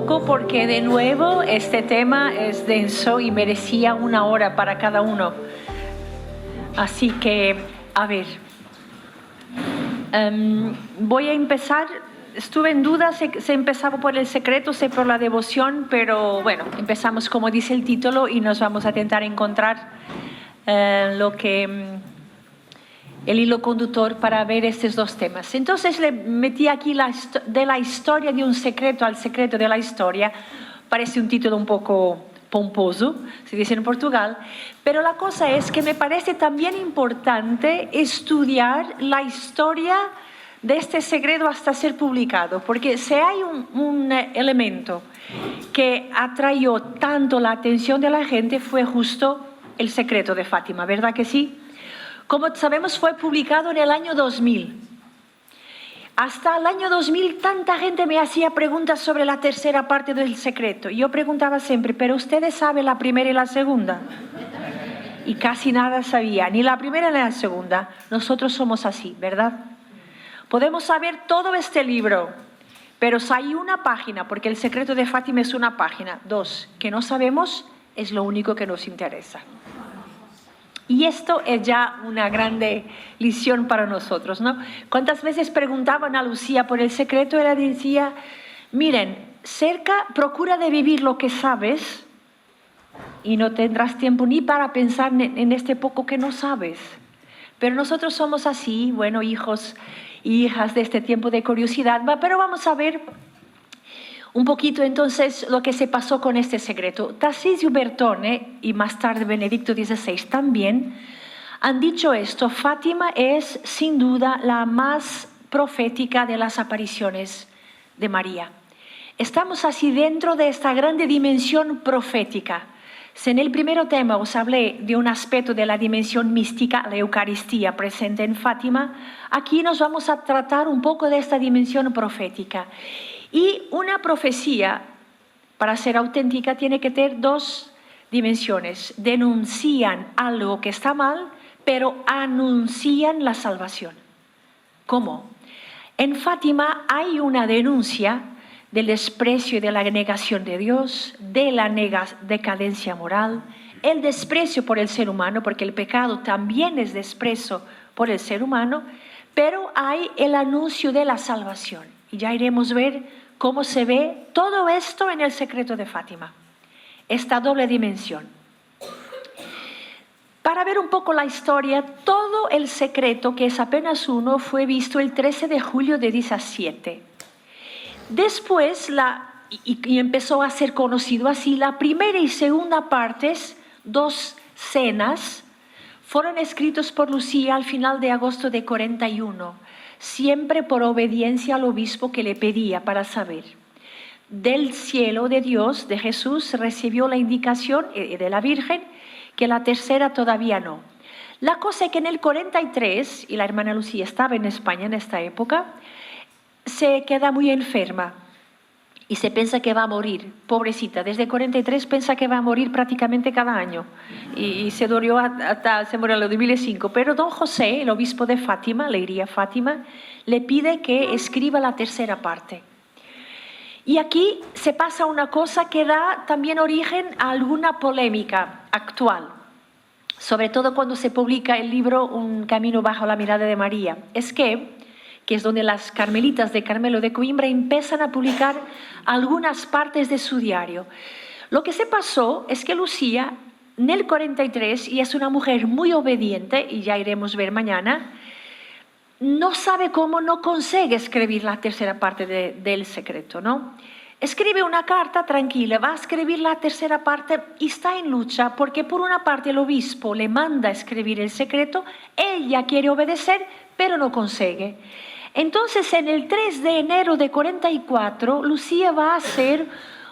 poco porque de nuevo este tema es denso y merecía 1 hora para cada uno. Así que, a ver, voy a empezar. Estuve en duda, se empezaba por el secreto, se por la devoción, pero bueno, empezamos como dice el título y nos vamos a intentar encontrar el hilo conductor para ver estos dos temas. Entonces le metí aquí de la historia de un secreto al secreto de la historia. Parece un título un poco pomposo, se dice en Portugal, pero la cosa es que me parece también importante estudiar la historia de este secreto hasta ser publicado, porque si hay un elemento que atrayó tanto la atención de la gente fue justo el secreto de Fátima, ¿verdad que sí? Como sabemos, fue publicado en el año 2000. Hasta el año 2000 tanta gente me hacía preguntas sobre la tercera parte del secreto. Yo preguntaba siempre, ¿pero ustedes saben la primera y la segunda? Y casi nada sabía, ni la primera ni la segunda. Nosotros somos así, ¿verdad? Podemos saber todo este libro, pero si hay una página, porque el secreto de Fátima es una página, 2, que no sabemos, es lo único que nos interesa. Y esto es ya una grande lección para nosotros, ¿no? ¿Cuántas veces preguntaban a Lucía por el secreto? Ella decía, miren, procura de vivir lo que sabes y no tendrás tiempo ni para pensar en este poco que no sabes. Pero nosotros somos así, bueno, hijos y hijas de este tiempo de curiosidad, pero vamos a ver un poquito entonces lo que se pasó con este secreto. Tarcisio Bertone y más tarde Benedicto XVI también han dicho esto. Fátima es sin duda la más profética de las apariciones de María. Estamos así dentro de esta grande dimensión profética. Si en el primer tema os hablé de un aspecto de la dimensión mística, la Eucaristía presente en Fátima, aquí nos vamos a tratar un poco de esta dimensión profética. Y una profecía, para ser auténtica, tiene que tener 2 dimensiones. Denuncian algo que está mal, pero anuncian la salvación. ¿Cómo? En Fátima hay una denuncia del desprecio y de la negación de Dios, de la decadencia moral, el desprecio por el ser humano, porque el pecado también es desprecio por el ser humano, pero hay el anuncio de la salvación. Y ya iremos a ver cómo se ve todo esto en el secreto de Fátima, esta doble dimensión. Para ver un poco la historia, todo el secreto, que es apenas uno, fue visto el 13 de julio de 17. Después, y empezó a ser conocido así, la primera y segunda partes, 2 cenas, fueron escritos por Lucía al final de agosto de 41, siempre por obediencia al obispo que le pedía para saber. Del cielo de Dios, de Jesús, recibió la indicación de la Virgen que la tercera todavía no. La cosa es que en el 43, y la hermana Lucía estaba en España en esta época, se queda muy enferma y se piensa que va a morir, pobrecita. Desde 43 piensa que va a morir prácticamente cada año y se murió hasta en el 2005. Pero don José, el obispo de Fátima, Leiria Fátima, le pide que escriba la tercera parte. Y aquí se pasa una cosa que da también origen a alguna polémica actual, sobre todo cuando se publica el libro Un camino bajo la mirada de María. Es que es donde las carmelitas de Carmelo de Coimbra empiezan a publicar algunas partes de su diario. Lo que se pasó es que Lucía, en el 43, y es una mujer muy obediente, y ya iremos a ver mañana, no sabe cómo, no consigue escribir la tercera parte del secreto, ¿no? Escribe una carta tranquila, va a escribir la tercera parte y está en lucha porque por una parte el obispo le manda a escribir el secreto, ella quiere obedecer, pero no consigue. Entonces, en el 3 de enero de 44, Lucía va a hacer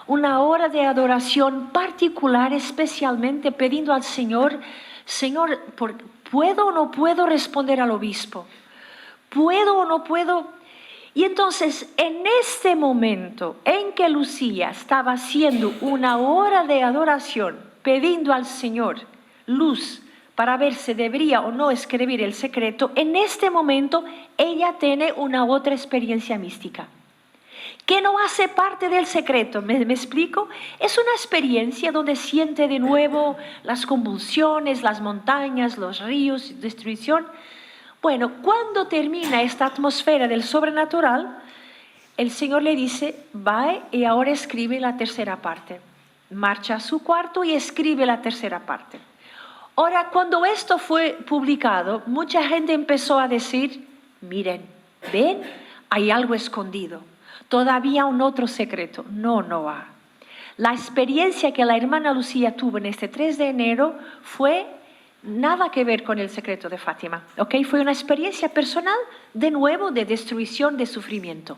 una hora de adoración particular, especialmente pidiendo al Señor, Señor, ¿puedo o no puedo responder al obispo? ¿Puedo o no puedo? Y entonces, en este momento en que Lucía estaba haciendo una hora de adoración, pidiendo al Señor luz para ver si debería o no escribir el secreto, en este momento ella tiene una otra experiencia mística, que no hace parte del secreto. ¿Me explico? Es una experiencia donde siente de nuevo las convulsiones, las montañas, los ríos, destrucción. Bueno, cuando termina esta atmósfera del sobrenatural, el Señor le dice, va y ahora escribe la tercera parte. Marcha a su cuarto y escribe la tercera parte. Ahora, cuando esto fue publicado, mucha gente empezó a decir, miren, ven, hay algo escondido. Todavía un otro secreto. No, no va. La experiencia que la hermana Lucía tuvo en este 3 de enero fue nada que ver con el secreto de Fátima. ¿Okay? Fue una experiencia personal, de nuevo, de destrucción, de sufrimiento.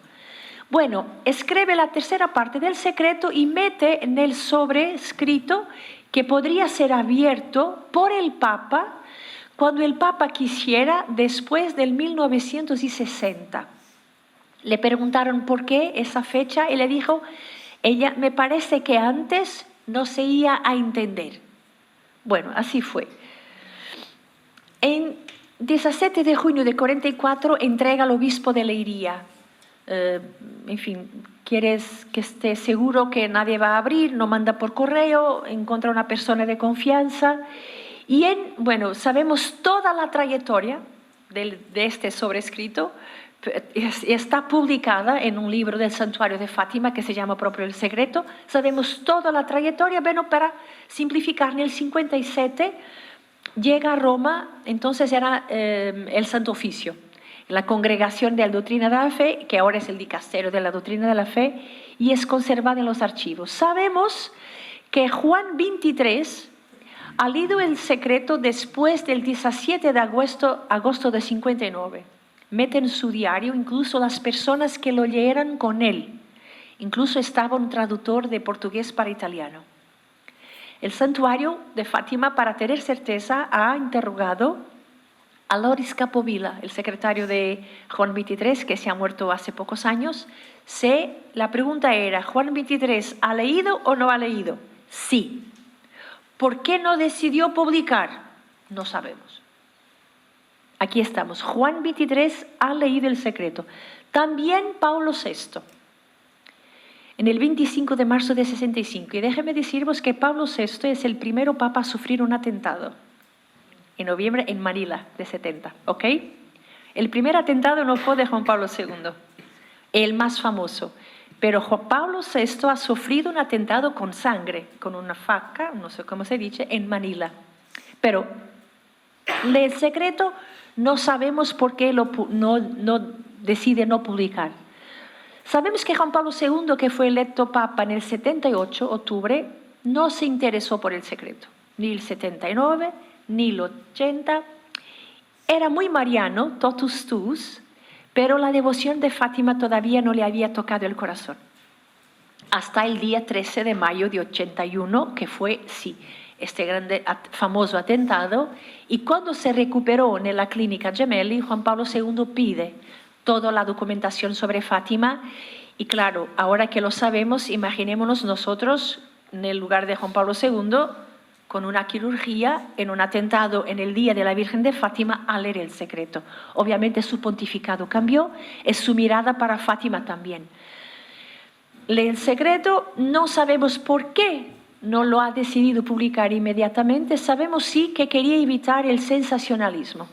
Bueno, escribe la tercera parte del secreto y mete en el sobrescrito que podría ser abierto por el Papa cuando el Papa quisiera después del 1960. Le preguntaron por qué esa fecha y le dijo, ella me parece que antes no se iba a entender. Bueno, así fue. En 17 de junio de 44 entrega al obispo de Leiría. En fin, quieres que esté seguro que nadie va a abrir, no manda por correo, encuentra una persona de confianza. Y bueno, sabemos toda la trayectoria de este sobrescrito. Está publicada en un libro del Santuario de Fátima que se llama propio El Secreto. Sabemos toda la trayectoria. Bueno, para simplificar, en el 57 llega a Roma, entonces era el Santo Oficio, la Congregación de la Doctrina de la Fe, que ahora es el Dicasterio de la Doctrina de la Fe, y es conservada en los archivos. Sabemos que Juan XXIII ha leído El Secreto después del 17 de agosto de 59. Mete en su diario incluso las personas que lo leyeran con él. Incluso estaba un traductor de portugués para italiano. El Santuario de Fátima, para tener certeza, ha interrogado a Loris Capovilla, el secretario de Juan XXIII, que se ha muerto hace pocos años. La pregunta era, ¿Juan XXIII ha leído o no ha leído? Sí. ¿Por qué no decidió publicar? No sabemos. Aquí estamos. Juan XXIII ha leído El Secreto. También Pablo VI. En el 25 de marzo de 65. Y déjeme deciros que Pablo VI es el primero papa a sufrir un atentado. En noviembre en Manila de 70. ¿Ok? El primer atentado no fue de Juan Pablo II. El más famoso. Pero Juan Pablo VI ha sufrido un atentado con sangre, con una faca, no sé cómo se dice, en Manila. Pero El Secreto no sabemos por qué decide no publicar. Sabemos que Juan Pablo II, que fue electo papa en el 78, octubre, no se interesó por El Secreto. Ni el 79, ni el 80. Era muy mariano, totus tuus, pero la devoción de Fátima todavía no le había tocado el corazón. Hasta el día 13 de mayo de 81, que fue, sí, este grande, famoso atentado, y cuando se recuperó en la clínica Gemelli, Juan Pablo II pide toda la documentación sobre Fátima, y claro, ahora que lo sabemos, imaginémonos nosotros en el lugar de Juan Pablo II, con una quirugía, en un atentado en el Día de la Virgen de Fátima, a leer El Secreto. Obviamente su pontificado cambió, es su mirada para Fátima también. El Secreto no sabemos por qué no lo ha decidido publicar inmediatamente. Sabemos sí que quería evitar el sensacionalismo.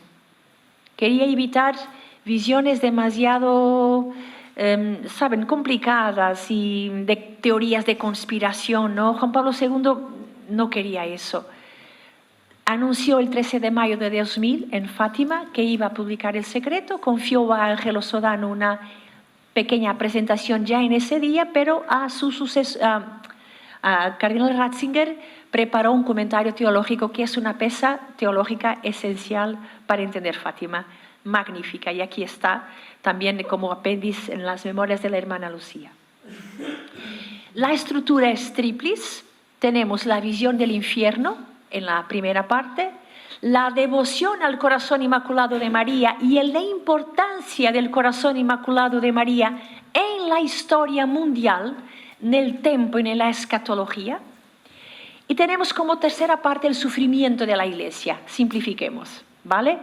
Quería evitar visiones demasiado, complicadas y de teorías de conspiración, ¿no? Juan Pablo II no quería eso. Anunció el 13 de mayo de 2000 en Fátima que iba a publicar El Secreto. Confió a Ángelo Sodano una pequeña presentación ya en ese día, pero a su sucesor, a Cardinal Ratzinger, preparó un comentario teológico que es una pieza teológica esencial para entender Fátima, magnífica, y aquí está también como apéndice en las memorias de la hermana Lucía. La estructura es triplis. Tenemos la visión del infierno en la primera parte, la devoción al corazón inmaculado de María y la importancia del corazón inmaculado de María en la historia mundial, en el tiempo y en la escatología. Y tenemos como tercera parte el sufrimiento de la Iglesia. Simplifiquemos, ¿vale?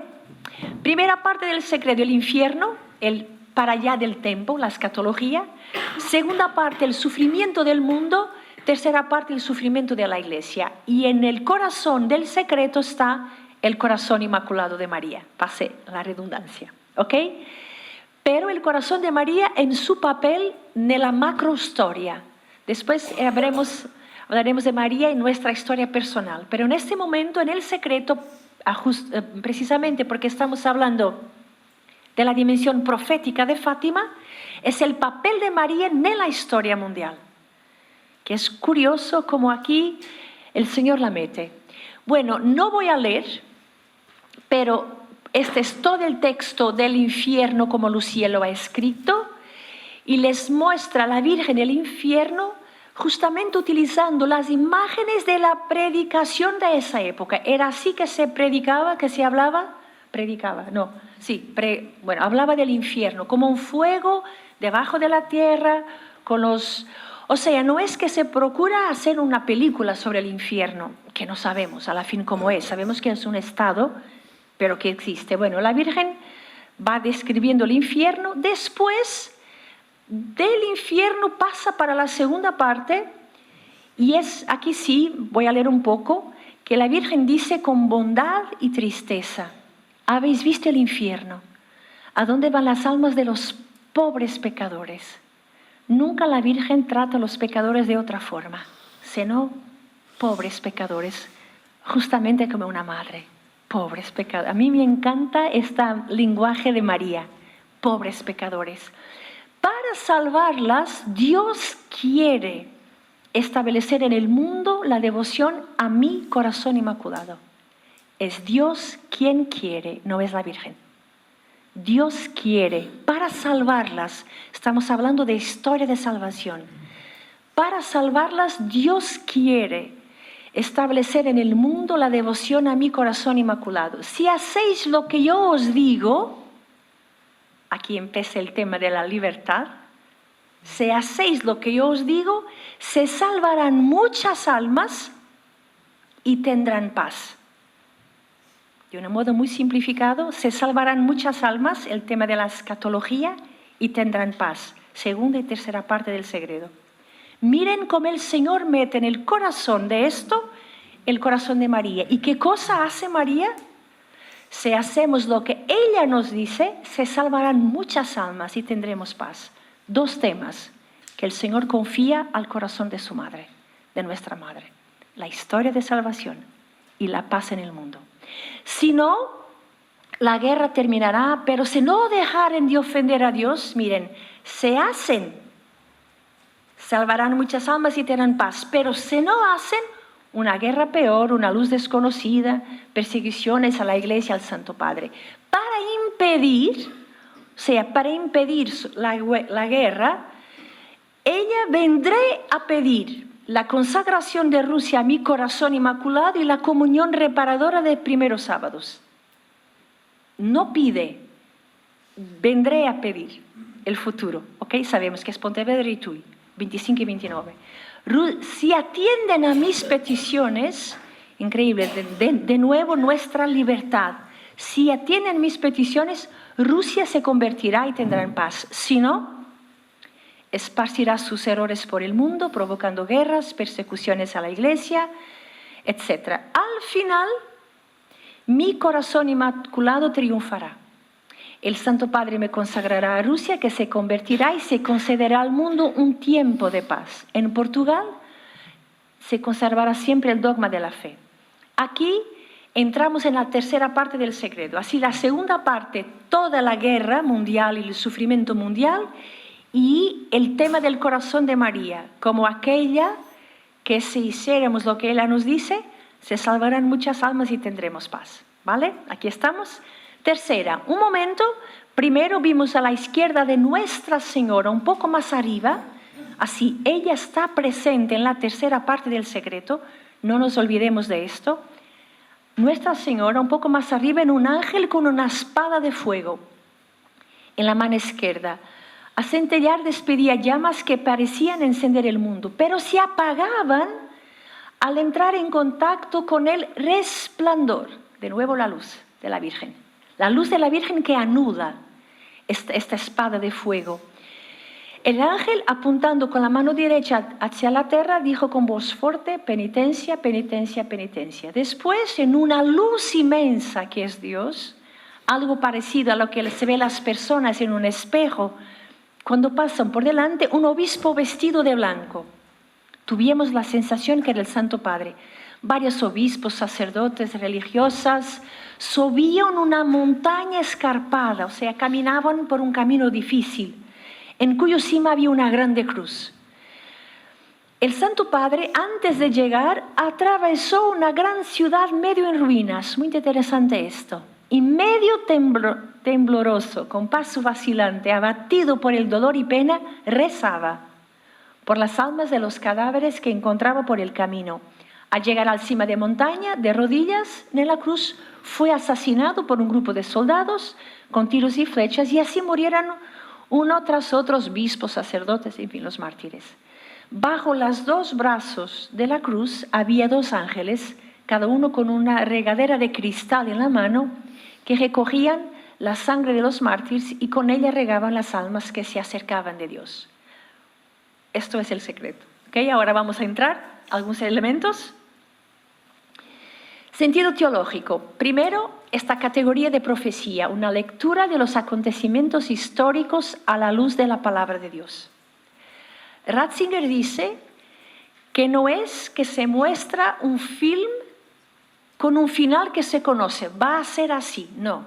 Primera parte del secreto del infierno, el para allá del tiempo, la escatología. Segunda parte, el sufrimiento del mundo. Tercera parte, el sufrimiento de la iglesia. Y en el corazón del secreto está el corazón inmaculado de María. Pase la redundancia, ¿ok? Pero el corazón de María en su papel en la macrohistoria. Después hablaremos de María en nuestra historia personal. Pero en este momento, en el secreto, precisamente porque estamos hablando de la dimensión profética de Fátima, es el papel de María en la historia mundial. Que es curioso como aquí el Señor la mete. Bueno, no voy a leer, pero este es todo el texto del infierno como Lucía lo ha escrito y les muestra a la Virgen el infierno justamente utilizando las imágenes de la predicación de esa época. ¿Era así que se predicaba, que se hablaba? Hablaba del infierno como un fuego debajo de la tierra con los... O sea, no es que se procura hacer una película sobre el infierno, que no sabemos a la fin cómo es, sabemos que es un estado, pero que existe. Bueno, la Virgen va describiendo el infierno, después del infierno pasa para la segunda parte, y es aquí sí, voy a leer un poco, que la Virgen dice con bondad y tristeza, ¿habéis visto el infierno? ¿A dónde van las almas de los pobres pecadores? Nunca la Virgen trata a los pecadores de otra forma, sino pobres pecadores, justamente como una madre. Pobres pecadores. A mí me encanta este lenguaje de María, pobres pecadores. Para salvarlas, Dios quiere establecer en el mundo la devoción a mi corazón inmaculado. Es Dios quien quiere, no es la Virgen. Dios quiere, para salvarlas, estamos hablando de historia de salvación, para salvarlas Dios quiere establecer en el mundo la devoción a mi corazón inmaculado. Si hacéis lo que yo os digo, aquí empieza el tema de la libertad, si hacéis lo que yo os digo, se salvarán muchas almas y tendrán paz. De un modo muy simplificado, se salvarán muchas almas, el tema de la escatología, y tendrán paz. Segunda y tercera parte del secreto. Miren cómo el Señor mete en el corazón de esto, el corazón de María. ¿Y qué cosa hace María? Si hacemos lo que ella nos dice, se salvarán muchas almas y tendremos paz. Dos temas que el Señor confía al corazón de su madre, de nuestra madre. La historia de salvación y la paz en el mundo. Si no, la guerra terminará, pero si no dejaren de ofender a Dios, miren, se hacen, salvarán muchas almas y tendrán paz, pero si no hacen, una guerra peor, una luz desconocida, persecuciones a la Iglesia, al Santo Padre. Para impedir la guerra, ella vendré a pedir la consagración de Rusia a mi corazón inmaculado y la comunión reparadora de primeros sábados. No pide, vendré a pedir el futuro. ¿Ok? Sabemos que es Pontevedra y Tui, 25 y 29. Si atienden a mis peticiones, increíble, de nuevo nuestra libertad. Si atienden mis peticiones, Rusia se convertirá y tendrá en paz. Si no, esparcirá sus errores por el mundo, provocando guerras, persecuciones a la Iglesia, etc. Al final, mi corazón inmaculado triunfará. El Santo Padre me consagrará a Rusia, que se convertirá y se concederá al mundo un tiempo de paz. En Portugal se conservará siempre el dogma de la fe. Aquí entramos en la tercera parte del secreto. Así, la segunda parte, toda la guerra mundial y el sufrimiento mundial, y el tema del corazón de María, como aquella que si hiciéramos lo que ella nos dice, se salvarán muchas almas y tendremos paz. ¿Vale? Aquí estamos. Tercera, un momento, primero vimos a la izquierda de Nuestra Señora, un poco más arriba, así ella está presente en la tercera parte del secreto, no nos olvidemos de esto. Nuestra Señora, un poco más arriba, en un ángel con una espada de fuego, en la mano izquierda. A centellar despedía llamas que parecían encender el mundo, pero se apagaban al entrar en contacto con el resplandor. De nuevo la luz de la Virgen. La luz de la Virgen que anuda esta espada de fuego. El ángel, apuntando con la mano derecha hacia la tierra, dijo con voz fuerte: penitencia, penitencia, penitencia. Después, en una luz inmensa que es Dios, algo parecido a lo que se ve las personas en un espejo, cuando pasan por delante, un obispo vestido de blanco. Tuvimos la sensación que era el Santo Padre. Varios obispos, sacerdotes, religiosas, subían una montaña escarpada, o sea, caminaban por un camino difícil, en cuyo cima había una grande cruz. El Santo Padre, antes de llegar, atravesó una gran ciudad medio en ruinas. Muy interesante esto. Y medio tembloroso, con paso vacilante, abatido por el dolor y pena, rezaba por las almas de los cadáveres que encontraba por el camino. Al llegar a la cima de montaña, de rodillas en la cruz, fue asesinado por un grupo de soldados con tiros y flechas, y así murieron uno tras otro obispos, sacerdotes, en fin, los mártires. Bajo los dos brazos de la cruz había dos ángeles, cada uno con una regadera de cristal en la mano, que recogían la sangre de los mártires y con ella regaban las almas que se acercaban de Dios. Esto es el secreto. ¿Okay? Ahora vamos a entrar a algunos elementos. Sentido teológico. Primero, esta categoría de profecía, una lectura de los acontecimientos históricos a la luz de la palabra de Dios. Ratzinger dice que no es que se muestra un film con un final que se conoce, va a ser así, no.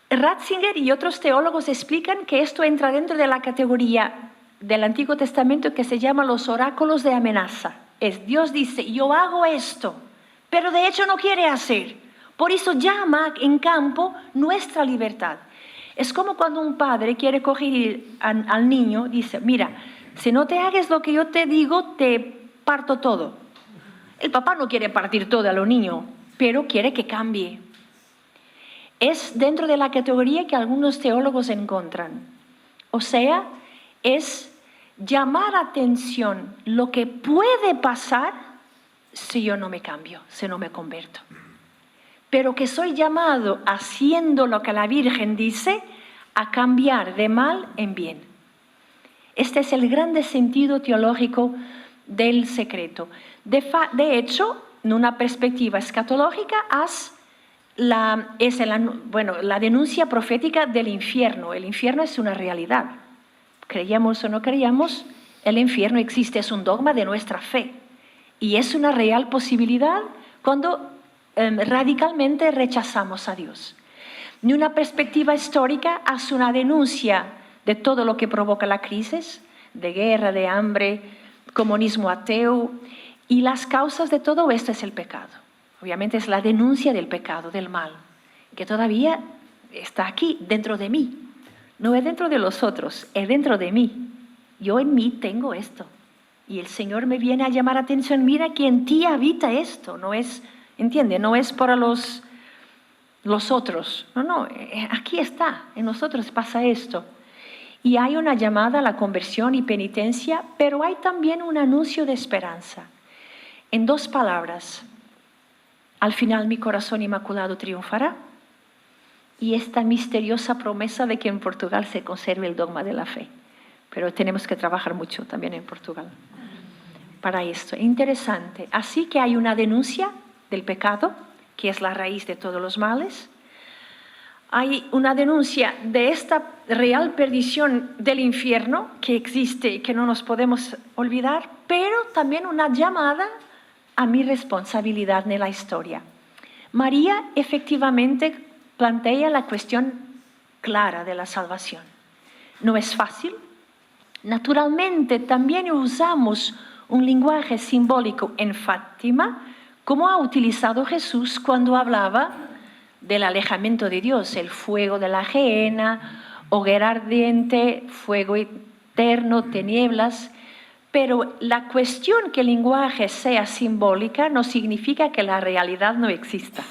Ratzinger y otros teólogos explican que esto entra dentro de la categoría del Antiguo Testamento que se llama los oráculos de amenaza. Es Dios dice: yo hago esto, pero de hecho no quiere hacer. Por eso llama en campo nuestra libertad. Es como cuando un padre quiere coger al niño, dice: mira, si no te hagas lo que yo te digo, te parto todo. El papá no quiere partir todo a los niños, pero quiere que cambie. Es dentro de la categoría que algunos teólogos encuentran. O sea, es llamar atención lo que puede pasar si yo no me cambio, si no me convierto. Pero que soy llamado, haciendo lo que la Virgen dice, a cambiar de mal en bien. Este es el grande sentido teológico del secreto. De hecho, en una perspectiva escatológica, la denuncia profética del infierno. El infierno es una realidad. Creíamos o no creíamos, el infierno existe, es un dogma de nuestra fe. Y es una real posibilidad cuando radicalmente rechazamos a Dios. En una perspectiva histórica, hace una denuncia de todo lo que provoca la crisis, de guerra, de hambre, comunismo ateo, y las causas de todo esto es el pecado. Obviamente es la denuncia del pecado, del mal, que todavía está aquí, dentro de mí. No es dentro de los otros, es dentro de mí. Yo en mí tengo esto. Y el Señor me viene a llamar la atención: mira que en ti habita esto. No es, ¿entiende? No es para los otros. No, aquí está, en nosotros pasa esto. Y hay una llamada a la conversión y penitencia, pero hay también un anuncio de esperanza. En dos palabras: al final mi corazón inmaculado triunfará. Y esta misteriosa promesa de que en Portugal se conserve el dogma de la fe. Pero tenemos que trabajar mucho también en Portugal para esto. Interesante. Así que hay una denuncia del pecado, que es la raíz de todos los males. Hay una denuncia de esta real perdición del infierno que existe y que no nos podemos olvidar, pero también una llamada a mi responsabilidad en la historia. María efectivamente plantea la cuestión clara de la salvación. No es fácil. Naturalmente también usamos un lenguaje simbólico en Fátima, como ha utilizado Jesús cuando hablaba del alejamiento de Dios, el fuego de la gehenna, hoguera ardiente, fuego eterno, tinieblas. Pero la cuestión que el lenguaje sea simbólica no significa que la realidad no exista.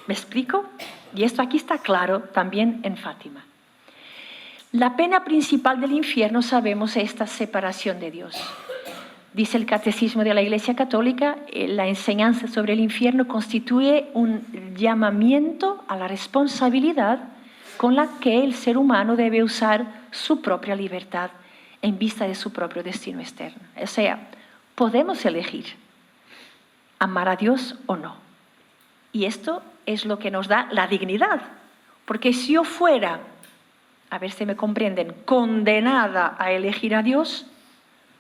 ¿Me explico? Y esto aquí está claro también en Fátima. La pena principal del infierno, sabemos, es esta separación de Dios. Dice el Catecismo de la Iglesia Católica, la enseñanza sobre el infierno constituye un llamamiento a la responsabilidad con la que el ser humano debe usar su propia libertad en vista de su propio destino externo. O sea, podemos elegir amar a Dios o no. Y esto es lo que nos da la dignidad. Porque si yo fuera, a ver si me comprenden, condenada a elegir a Dios,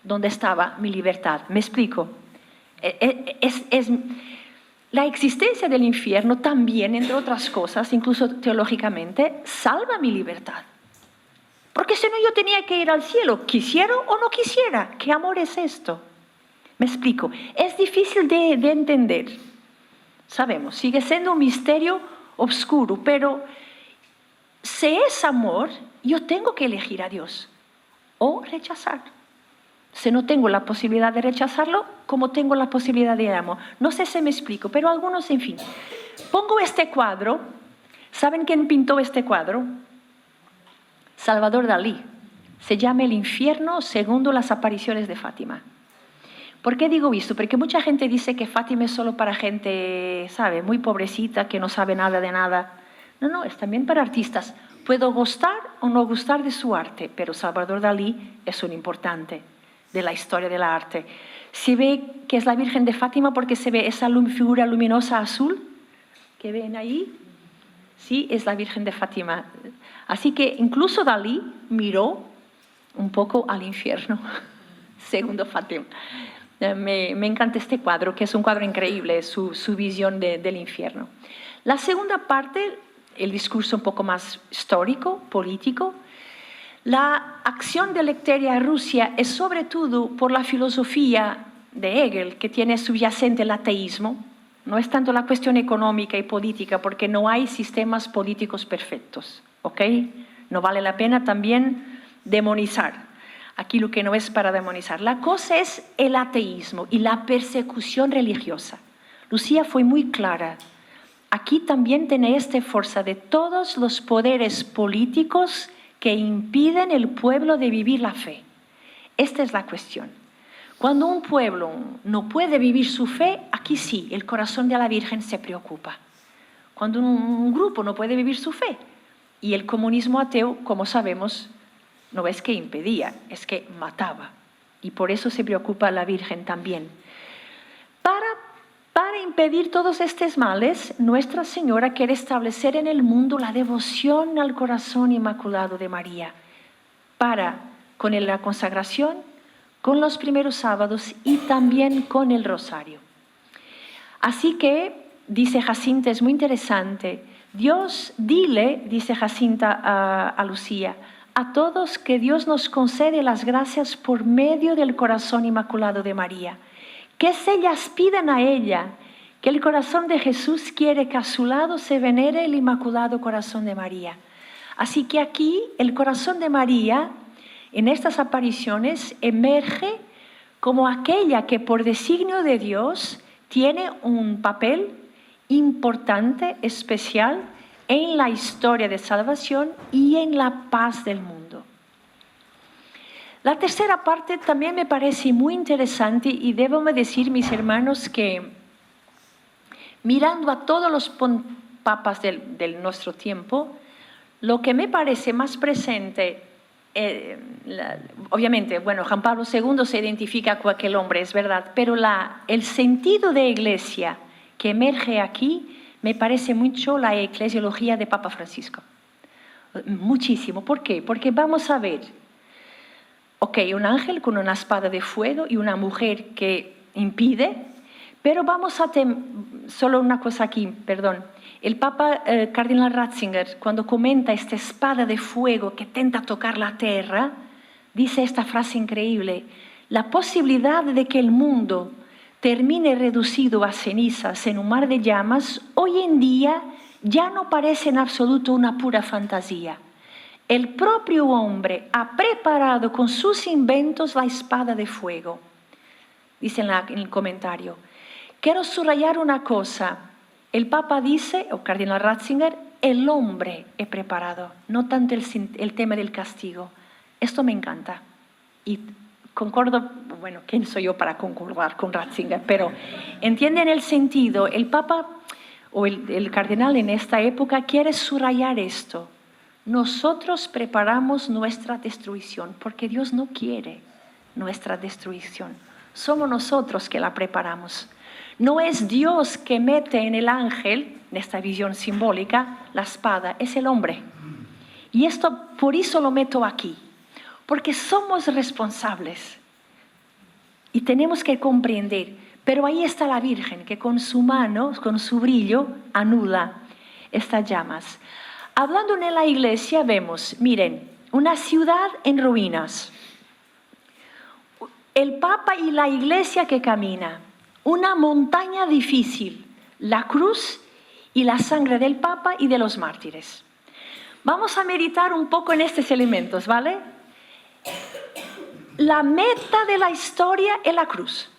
¿dónde estaba mi libertad? ¿Me explico? La existencia del infierno también, entre otras cosas, incluso teológicamente, salva mi libertad. Porque si no, yo tenía que ir al cielo, quisiera o no quisiera. ¿Qué amor es esto? Me explico. Es difícil de entender. Sabemos, sigue siendo un misterio oscuro, pero si es amor, yo tengo que elegir a Dios o rechazar. Si no tengo la posibilidad de rechazarlo, como tengo la posibilidad de amor. No sé si me explico, pero algunos, en fin. Pongo este cuadro. ¿Saben quién pintó este cuadro? Salvador Dalí. Se llama El infierno según las apariciones de Fátima. ¿Por qué digo esto? Porque mucha gente dice que Fátima es solo para gente, ¿sabe?, muy pobrecita, que no sabe nada de nada. No, es también para artistas. Puedo gustar o no gustar de su arte, pero Salvador Dalí es un importante de la historia del arte. Se ve que es la Virgen de Fátima porque se ve esa figura luminosa azul que ven ahí. Sí, es la Virgen de Fátima. Así que incluso Dalí miró un poco al infierno, segundo Fátima. Me encanta este cuadro, que es un cuadro increíble, su visión del infierno. La segunda parte, el discurso un poco más histórico, político. La acción de Electeria en Rusia es sobre todo por la filosofía de Hegel, que tiene subyacente el ateísmo. No es tanto la cuestión económica y política, porque no hay sistemas políticos perfectos, ¿ok? No vale la pena también demonizar. Aquí lo que no es para demonizar. La cosa es el ateísmo y la persecución religiosa. Lucía fue muy clara. Aquí también tiene esta fuerza de todos los poderes políticos que impiden el pueblo de vivir la fe. Esta es la cuestión. Cuando un pueblo no puede vivir su fe, aquí sí, el corazón de la Virgen se preocupa. Cuando un grupo no puede vivir su fe, y el comunismo ateo, como sabemos, no es que impedía, es que mataba. Y por eso se preocupa la Virgen también. Para impedir todos estos males, Nuestra Señora quiere establecer en el mundo la devoción al corazón inmaculado de María. Con la consagración, con los primeros sábados y también con el rosario. Así que, dice Jacinta, es muy interesante. Dios, dile, dice Jacinta a Lucía, a todos que Dios nos concede las gracias por medio del corazón inmaculado de María. Que ellas pidan a ella, que el corazón de Jesús quiere que a su lado se venere el inmaculado corazón de María. Así que aquí el corazón de María, en estas apariciones, emerge como aquella que por designio de Dios tiene un papel importante, especial, en la historia de salvación y en la paz del mundo. La tercera parte también me parece muy interesante y debo decir, mis hermanos, que mirando a todos los papas de nuestro tiempo, lo que me parece más presente, obviamente, bueno, Juan Pablo II se identifica con aquel hombre, es verdad, pero el sentido de iglesia que emerge aquí me parece mucho la eclesiología de Papa Francisco. Muchísimo. ¿Por qué? Porque vamos a ver, un ángel con una espada de fuego y una mujer que impide, pero vamos a solo una cosa aquí, perdón. El Papa Cardenal Ratzinger, cuando comenta esta espada de fuego que tenta tocar la tierra, dice esta frase increíble: la posibilidad de que el mundo termine reducido a cenizas en un mar de llamas, hoy en día ya no parece en absoluto una pura fantasía. El propio hombre ha preparado con sus inventos la espada de fuego. Dice en el comentario. Quiero subrayar una cosa. El Papa dice, o Cardenal Ratzinger, el hombre es preparado, no tanto el tema del castigo. Esto me encanta. Y concordo, bueno, ¿quién soy yo para concordar con Ratzinger? Pero entienden el sentido. El Papa o el cardenal en esta época quiere subrayar esto. nosotros preparamos nuestra destrucción, porque Dios no quiere nuestra destrucción. Somos nosotros que la preparamos. No es Dios que mete en el ángel, en esta visión simbólica, la espada, es el hombre. Y esto por eso lo meto aquí, porque somos responsables y tenemos que comprender. Pero ahí está la Virgen, que con su mano, con su brillo, anula estas llamas. Hablando en la iglesia vemos, miren, una ciudad en ruinas, el Papa y la iglesia que camina, una montaña difícil, la cruz y la sangre del Papa y de los mártires. Vamos a meditar un poco en estos elementos, ¿vale? La meta de la historia es la cruz,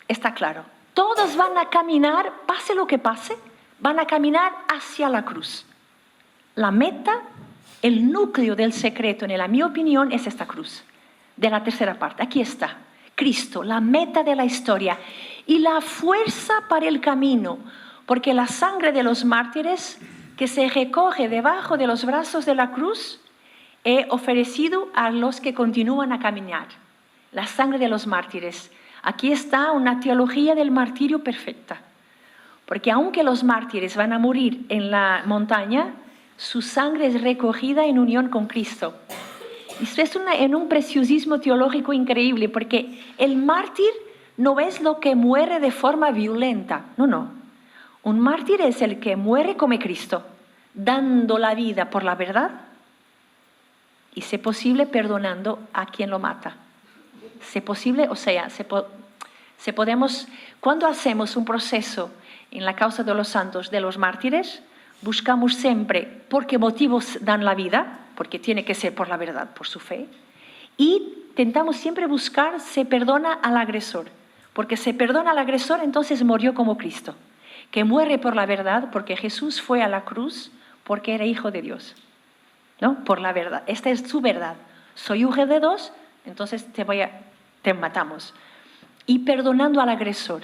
está claro. Todos van a caminar, pase lo que pase, van a caminar hacia la cruz. La meta, el núcleo del secreto, en mi opinión, es esta cruz, de la tercera parte. Aquí está, Cristo, la meta de la historia y la fuerza para el camino, porque la sangre de los mártires que se recoge debajo de los brazos de la cruz he ofrecido a los que continúan a caminar. La sangre de los mártires. Aquí está una teología del martirio perfecta, porque aunque los mártires van a morir en la montaña, su sangre es recogida en unión con Cristo. Esto es en un preciosismo teológico increíble, porque el mártir no es lo que muere de forma violenta, no. Un mártir es el que muere como Cristo, dando la vida por la verdad y, si posible, perdonando a quien lo mata. Si posible, o sea, podemos, cuando hacemos un proceso en la causa de los santos, de los mártires, buscamos siempre por qué motivos dan la vida, porque tiene que ser por la verdad, por su fe, y intentamos siempre buscar se perdona al agresor, porque se perdona al agresor, entonces murió como Cristo, que muere por la verdad, porque Jesús fue a la cruz porque era hijo de Dios, ¿no? Por la verdad, esta es su verdad. Soy hijo de Dios, entonces te matamos. Y perdonando al agresor.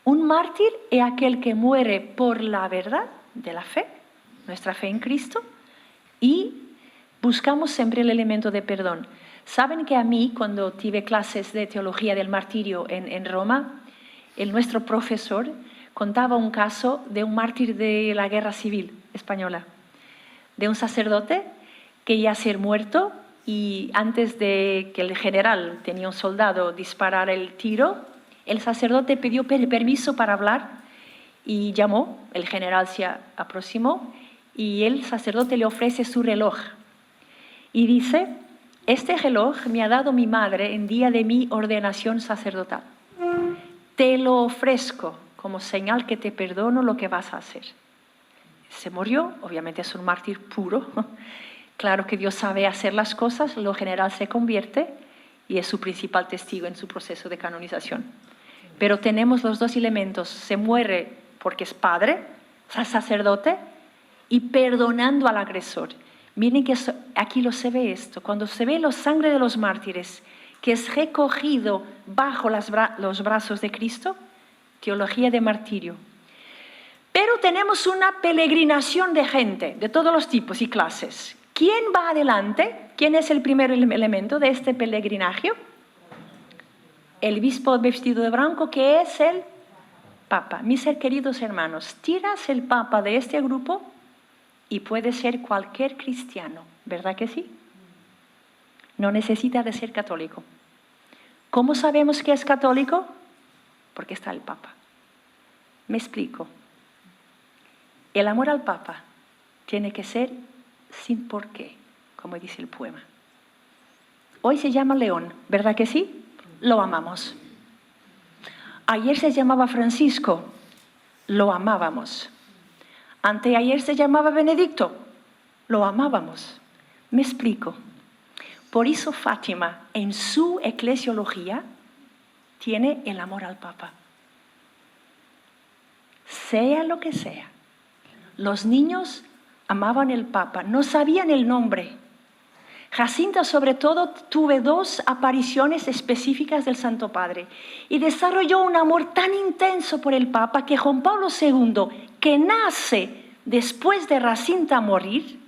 Un mártir es aquel que muere por la verdad de la fe, nuestra fe en Cristo, y buscamos siempre el elemento de perdón. Saben que a mí, cuando tuve clases de teología del martirio en Roma, nuestro profesor contaba un caso de un mártir de la guerra civil española, de un sacerdote que iba a ser muerto, y antes de que el general, tenía un soldado, disparara el tiro, el sacerdote pidió permiso para hablar y llamó, el general se aproximó y el sacerdote le ofrece su reloj y dice: este reloj me ha dado mi madre en día de mi ordenación sacerdotal. Te lo ofrezco como señal que te perdono lo que vas a hacer. Se murió, obviamente es un mártir puro. Claro que Dios sabe hacer las cosas, lo general se convierte y es su principal testigo en su proceso de canonización. Pero tenemos los dos elementos: se muere porque es padre, es sacerdote, y perdonando al agresor. Miren que aquí se ve esto, cuando se ve la sangre de los mártires, que es recogido bajo los brazos de Cristo, teología de martirio. Pero tenemos una peregrinación de gente, de todos los tipos y clases. ¿Quién va adelante? ¿Quién es el primer elemento de este peregrinaje? El obispo vestido de blanco, que es el Papa. Mis queridos hermanos, tiras el Papa de este grupo y puede ser cualquier cristiano, ¿verdad que sí? No necesita de ser católico. ¿Cómo sabemos que es católico? Porque está el Papa. Me explico. El amor al Papa tiene que ser sin por qué, como dice el poema. Hoy se llama León, ¿verdad que sí? Lo amamos. Ayer se llamaba Francisco, lo amábamos. Anteayer se llamaba Benedicto, lo amábamos. Me explico. Por eso Fátima, en su eclesiología, tiene el amor al Papa. Sea lo que sea. Los niños amaban el Papa, no sabían el nombre. Jacinta, sobre todo, tuvo 2 apariciones específicas del Santo Padre y desarrolló un amor tan intenso por el Papa que Juan Pablo II, que nace después de Jacinta morir,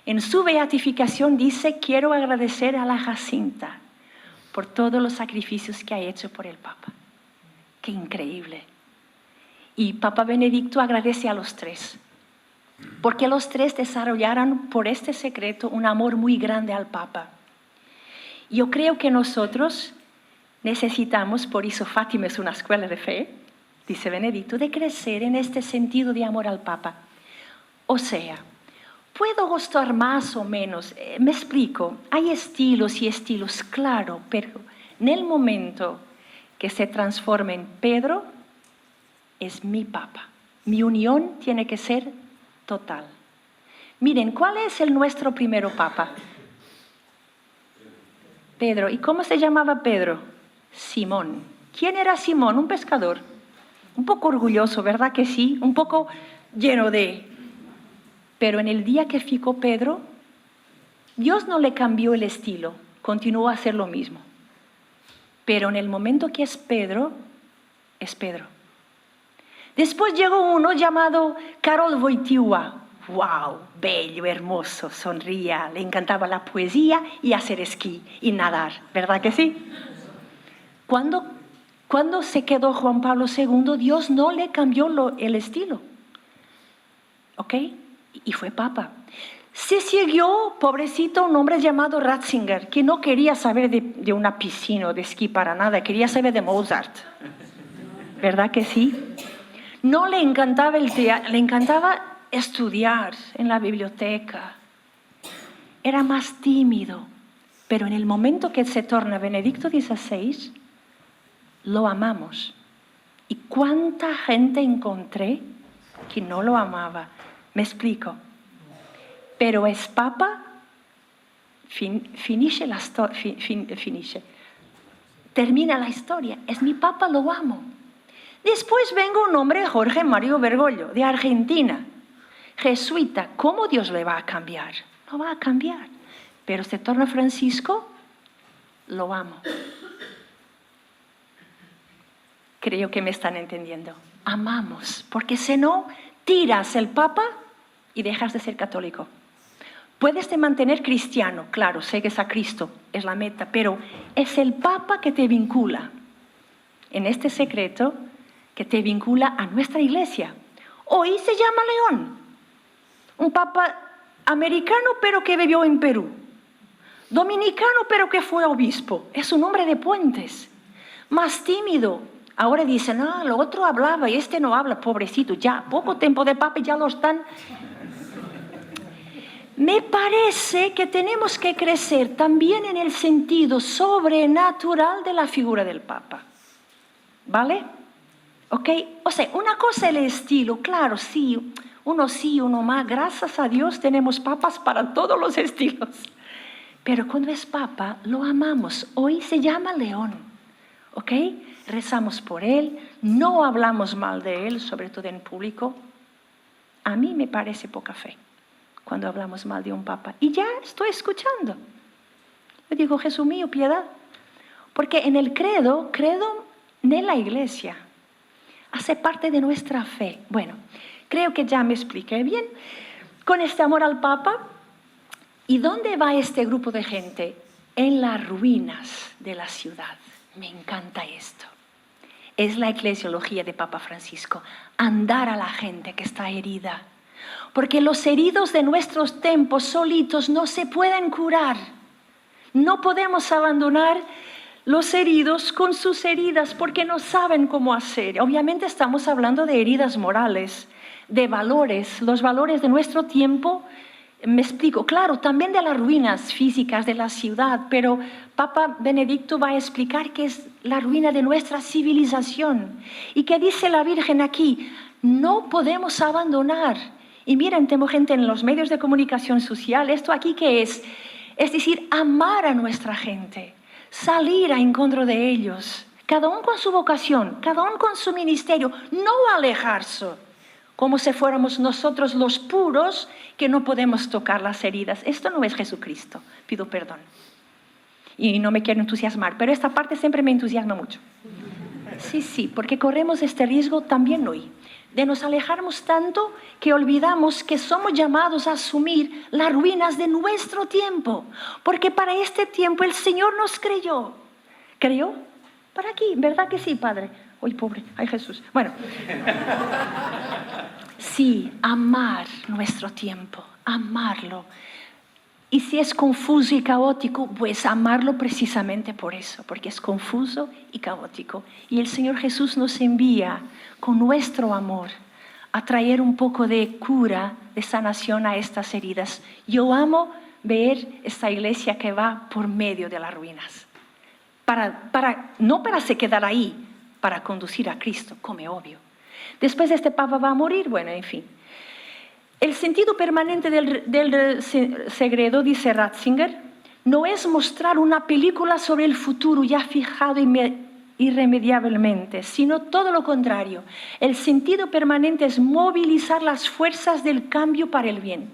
En su beatificación dice, quiero agradecer a la Jacinta por todos los sacrificios que ha hecho por el Papa. ¡Qué increíble! Y Papa Benedicto agradece a los tres, porque los tres desarrollaron por este secreto un amor muy grande al Papa. Yo creo que nosotros necesitamos, por eso Fátima es una escuela de fe, dice Benedicto, de crecer en este sentido de amor al Papa. O sea, puedo gustar más o menos, me explico, hay estilos y estilos, claro, pero en el momento que se transforma en Pedro, es mi Papa. Mi unión tiene que ser total. Miren, ¿cuál es nuestro primero Papa? Pedro. ¿Y cómo se llamaba Pedro? Simón. ¿Quién era Simón? Un pescador. Un poco orgulloso, ¿verdad que sí? Un poco lleno de... Pero en el día que ficó Pedro, Dios no le cambió el estilo, continuó a hacer lo mismo. Pero en el momento que es Pedro, es Pedro. Después llegó uno llamado Karol Wojtyła. ¡Wow! Bello, hermoso, sonría, le encantaba la poesía y hacer esquí y nadar, ¿verdad que sí? Cuando se quedó Juan Pablo II, Dios no le cambió el estilo. ¿Ok? Y fue papa. Se siguió, pobrecito, un hombre llamado Ratzinger, que no quería saber de una piscina o de esquí para nada, quería saber de Mozart. ¿Verdad que sí? No le encantaba el teatro, le encantaba estudiar en la biblioteca. Era más tímido, pero en el momento que se torna Benedicto XVI, lo amamos. ¿Y cuánta gente encontré que no lo amaba? Me explico. Pero es papa, termina la historia. Es mi papa, lo amo. Después vengo un hombre, Jorge Mario Bergoglio, de Argentina, jesuita. ¿Cómo Dios le va a cambiar? No va a cambiar. Pero se torna Francisco, lo amo. Creo que me están entendiendo. Amamos, porque si no, tiras el papa y dejas de ser católico. Puedes te mantener cristiano, claro, sigues a Cristo, es la meta, pero es el papa que te vincula en este secreto, que te vincula a nuestra iglesia. Hoy se llama León, un papa americano pero que vivió en Perú, dominicano pero que fue obispo, es un hombre de puentes, más tímido. Ahora dicen, lo otro hablaba y este no habla, pobrecito, ya poco tiempo de papa y ya lo están. Me parece que tenemos que crecer también en el sentido sobrenatural de la figura del papa. ¿Vale? ¿Ok? O sea, una cosa es el estilo, claro, sí, uno más. Gracias a Dios tenemos papas para todos los estilos. Pero cuando es papa, lo amamos. Hoy se llama León. ¿Ok? Rezamos por él, no hablamos mal de él, sobre todo en público. A mí me parece poca fe cuando hablamos mal de un papa. Y ya estoy escuchando. Yo digo, Jesús mío, piedad. Porque en el credo en la iglesia, hace parte de nuestra fe. Bueno, creo que ya me expliqué bien. Con este amor al papa, ¿y dónde va este grupo de gente? En las ruinas de la ciudad. Me encanta esto. Es la eclesiología de Papa Francisco, andar a la gente que está herida. Porque los heridos de nuestros tiempos solitos no se pueden curar. No podemos abandonar los heridos con sus heridas porque no saben cómo hacer. Obviamente estamos hablando de heridas morales, de valores, los valores de nuestro tiempo. Me explico, claro, también de las ruinas físicas de la ciudad, pero Papa Benedicto va a explicar qué es la ruina de nuestra civilización. ¿Y qué dice la Virgen aquí? No podemos abandonar. Y miren, tengo gente en los medios de comunicación social, ¿esto aquí qué es? Es decir, amar a nuestra gente, salir a encuentro de ellos, cada uno con su vocación, cada uno con su ministerio, no alejarse. Como si fuéramos nosotros los puros que no podemos tocar las heridas. Esto no es Jesucristo, pido perdón. Y no me quiero entusiasmar, pero esta parte siempre me entusiasma mucho. Sí, porque corremos este riesgo también hoy, de nos alejarnos tanto que olvidamos que somos llamados a asumir las ruinas de nuestro tiempo, porque para este tiempo el Señor nos creyó. ¿Creyó? Para aquí, ¿verdad que sí, Padre? Uy, pobre, ay Jesús. Bueno, sí, amar nuestro tiempo, amarlo. Y si es confuso y caótico, pues amarlo precisamente por eso, porque es confuso y caótico. Y el Señor Jesús nos envía con nuestro amor a traer un poco de cura, de sanación a estas heridas. Yo amo ver esta iglesia que va por medio de las ruinas. No para se quedar ahí, para conducir a Cristo, como obvio. Después este Papa va a morir, bueno, en fin. El sentido permanente del segredo, dice Ratzinger, no es mostrar una película sobre el futuro ya fijado irremediablemente, sino todo lo contrario. El sentido permanente es movilizar las fuerzas del cambio para el bien.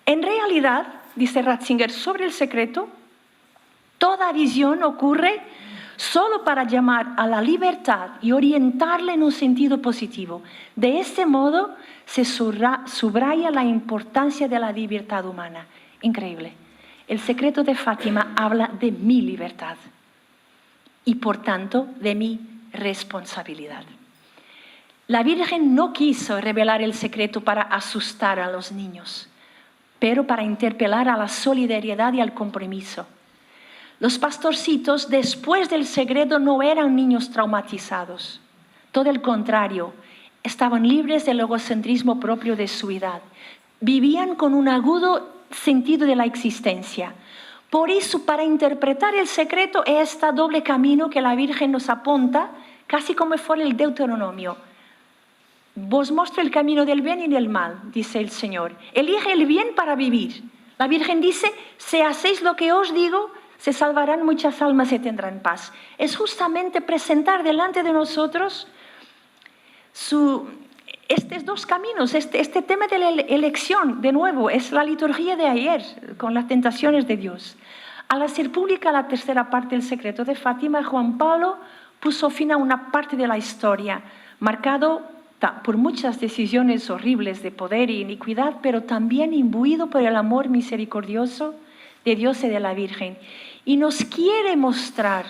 En realidad, dice Ratzinger sobre el secreto, toda visión ocurre solo para llamar a la libertad y orientarla en un sentido positivo. De este modo se subraya la importancia de la libertad humana. Increíble. El secreto de Fátima habla de mi libertad y por tanto de mi responsabilidad. La Virgen no quiso revelar el secreto para asustar a los niños, pero para interpelar a la solidaridad y al compromiso. Los pastorcitos, después del secreto, no eran niños traumatizados. Todo el contrario, estaban libres del egocentrismo propio de su edad. Vivían con un agudo sentido de la existencia. Por eso, para interpretar el secreto, es este doble camino que la Virgen nos apunta, casi como fuera el Deuteronomio. Vos muestro el camino del bien y del mal, dice el Señor. Elige el bien para vivir. La Virgen dice, si hacéis lo que os digo, se salvarán muchas almas y tendrán paz. Es justamente presentar delante de nosotros estos dos caminos, este tema de la elección, de nuevo, es la liturgia de ayer, con las tentaciones de Dios. Al hacer pública la tercera parte del secreto de Fátima, Juan Pablo puso fin a una parte de la historia, marcado por muchas decisiones horribles de poder e iniquidad, pero también imbuido por el amor misericordioso de Dios y de la Virgen. Y nos quiere mostrar,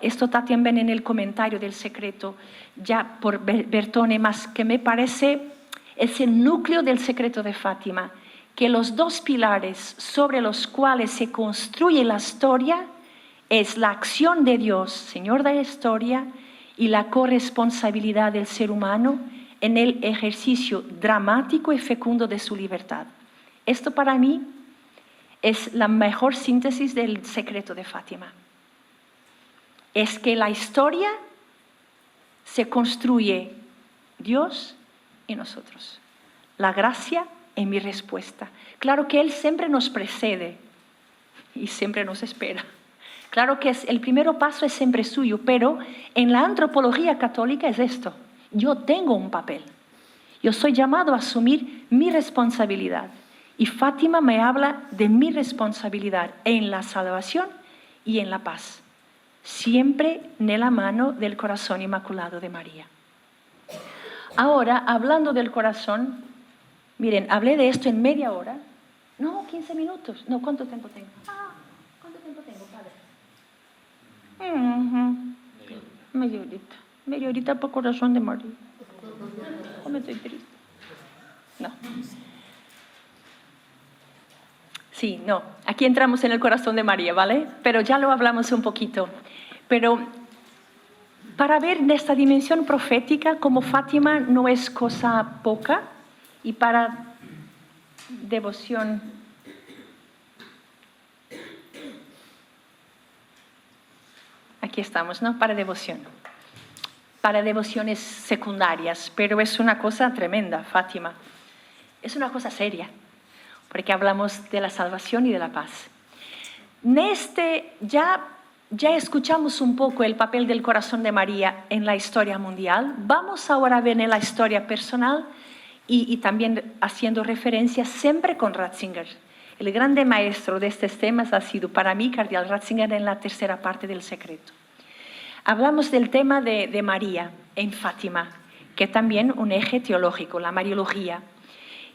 esto está también en el comentario del secreto, ya por Bertone, más que me parece es el núcleo del secreto de Fátima, que los dos pilares sobre los cuales se construye la historia es la acción de Dios, Señor de la historia, y la corresponsabilidad del ser humano en el ejercicio dramático y fecundo de su libertad. Esto para mí es la mejor síntesis del secreto de Fátima. Es que la historia se construye Dios y nosotros. La gracia en mi respuesta. Claro que Él siempre nos precede y siempre nos espera. Claro que el primer paso es siempre suyo, pero en la antropología católica es esto. Yo tengo un papel. Yo soy llamado a asumir mi responsabilidad. Y Fátima me habla de mi responsabilidad en la salvación y en la paz, siempre en la mano del corazón inmaculado de María. Ahora, hablando del corazón, miren, hablé de esto en media hora. No, 15 minutos. No, ¿cuánto tiempo tengo? ¿Cuánto tiempo tengo, Padre? Media horita para corazón de María. ¿O me estoy triste? No. Sí, no, aquí entramos en el corazón de María, ¿vale? Pero ya lo hablamos un poquito. Pero para ver en esta dimensión profética como Fátima no es cosa poca y para devoción. Aquí estamos, ¿no? Para devoción. Para devociones secundarias, pero es una cosa tremenda, Fátima. Es una cosa seria. Porque hablamos de la salvación y de la paz. Ya escuchamos un poco el papel del corazón de María en la historia mundial. Vamos ahora a ver en la historia personal y también haciendo referencia siempre con Ratzinger. El grande maestro de estos temas ha sido para mí Cardenal Ratzinger en la tercera parte del secreto. hablamos del tema de María en Fátima, que es también un eje teológico, la Mariología.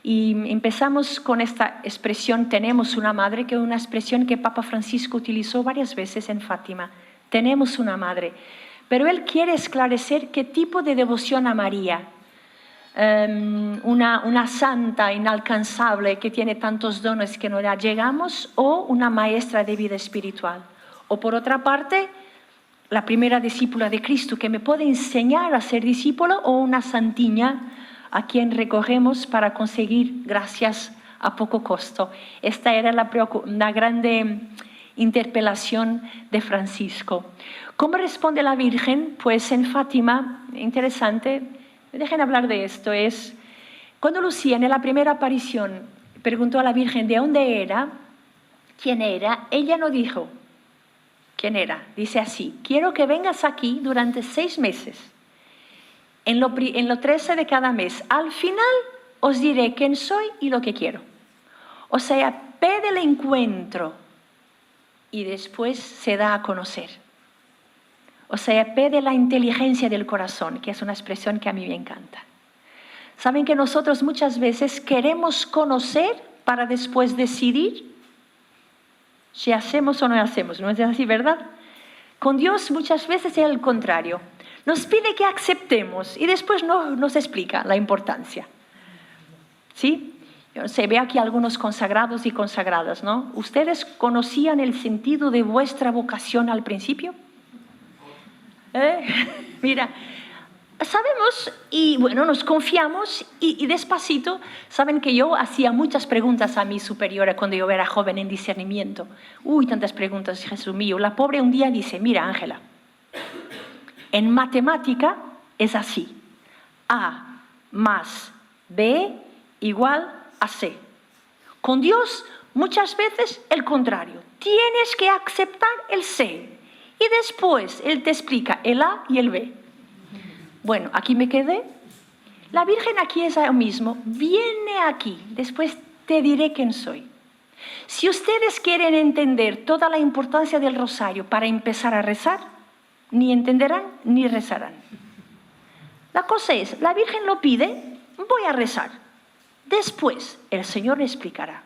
Y empezamos con esta expresión, tenemos una madre, que es una expresión que Papa Francisco utilizó varias veces en Fátima. Tenemos una madre. Pero él quiere esclarecer qué tipo de devoción a María. Una santa inalcanzable que tiene tantos dones que no la llegamos, o una maestra de vida espiritual. O por otra parte, la primera discípula de Cristo que me puede enseñar a ser discípulo, o una santiña a quien recogemos para conseguir gracias a poco costo. Esta era la grande interpelación de Francisco. ¿Cómo responde la Virgen? Pues en Fátima, interesante, dejen hablar de esto, es cuando Lucía en la primera aparición preguntó a la Virgen de dónde era, quién era, ella no dijo quién era, dice así: quiero que vengas aquí durante 6 meses. En lo 13 de cada mes, al final os diré quién soy y lo que quiero. O sea, pide el encuentro y después se da a conocer. O sea, pide la inteligencia del corazón, que es una expresión que a mí me encanta. Saben que nosotros muchas veces queremos conocer para después decidir si hacemos o no hacemos. ¿No es así, verdad? Con Dios muchas veces es el contrario. Nos pide que aceptemos y después no nos explica la importancia. ¿Sí? Yo no sé, veo aquí algunos consagrados y consagradas, ¿no? ¿Ustedes conocían el sentido de vuestra vocación al principio? Mira, sabemos y bueno, nos confiamos y despacito. Saben que yo hacía muchas preguntas a mi superiora cuando yo era joven en discernimiento. Tantas preguntas, Jesús mío. La pobre un día dice: mira, Ángela, en matemática es así. A más B igual a C. Con Dios muchas veces el contrario. Tienes que aceptar el C. Y después Él te explica el A y el B. Bueno, aquí me quedé. La Virgen aquí es lo mismo. Viene aquí, después te diré quién soy. Si ustedes quieren entender toda la importancia del rosario para empezar a rezar, ni entenderán ni rezarán. La cosa es, la Virgen lo pide, voy a rezar. Después el Señor le explicará.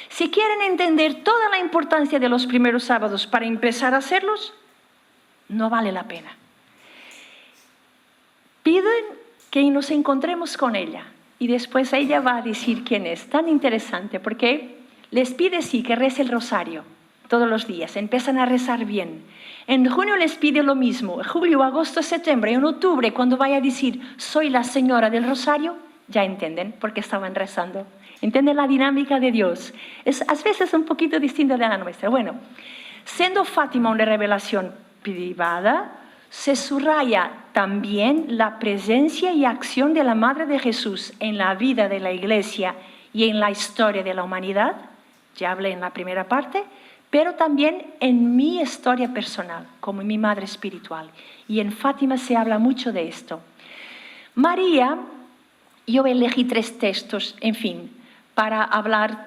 Si quieren entender toda la importancia de los primeros sábados para empezar a hacerlos, no vale la pena. Piden que nos encontremos con ella y después ella va a decir quién es. Tan interesante porque les pide sí que rece el rosario todos los días, empiezan a rezar bien. En junio les pide lo mismo, julio, agosto, septiembre, en octubre cuando vaya a decir soy la señora del rosario, ya entienden porque estaban rezando. Entienden la dinámica de Dios. Es a veces un poquito distinta de la nuestra. Bueno, siendo Fátima una revelación privada, se subraya también la presencia y acción de la Madre de Jesús en la vida de la Iglesia y en la historia de la humanidad. Ya hablé en la primera parte, pero también en mi historia personal, como mi madre espiritual. Y en Fátima se habla mucho de esto. María, yo elegí 3 textos, en fin, para hablar,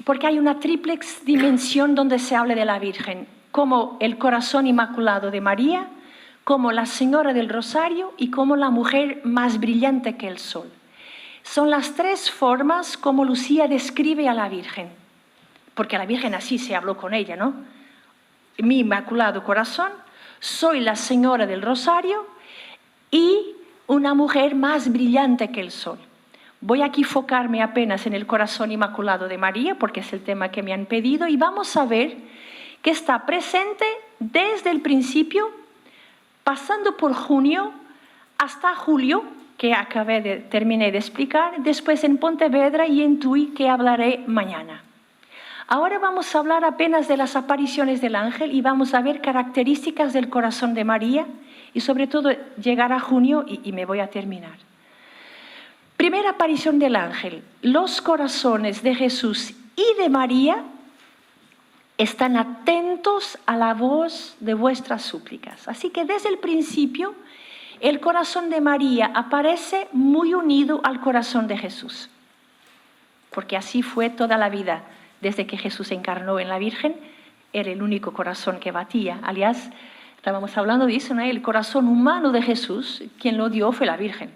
porque hay una triple dimensión donde se habla de la Virgen, como el corazón inmaculado de María, como la Señora del Rosario y como la mujer más brillante que el sol. Son las 3 formas como Lucía describe a la Virgen. Porque la Virgen así se habló con ella, ¿no? Mi inmaculado corazón, soy la Señora del Rosario y una mujer más brillante que el sol. Voy aquí a enfocarme apenas en el corazón inmaculado de María, porque es el tema que me han pedido, y vamos a ver que está presente desde el principio, pasando por junio hasta julio, que terminé de explicar, después en Pontevedra y en Tui, que hablaré mañana. Ahora vamos a hablar apenas de las apariciones del ángel y vamos a ver características del corazón de María y sobre todo llegar a junio y me voy a terminar. Primera aparición del ángel. Los corazones de Jesús y de María están atentos a la voz de vuestras súplicas. Así que desde el principio el corazón de María aparece muy unido al corazón de Jesús. Porque así fue toda la vida. Desde que Jesús se encarnó en la Virgen, era el único corazón que batía. Aliás, Estábamos hablando de eso, ¿no? El corazón humano de Jesús, quien lo dio fue la Virgen.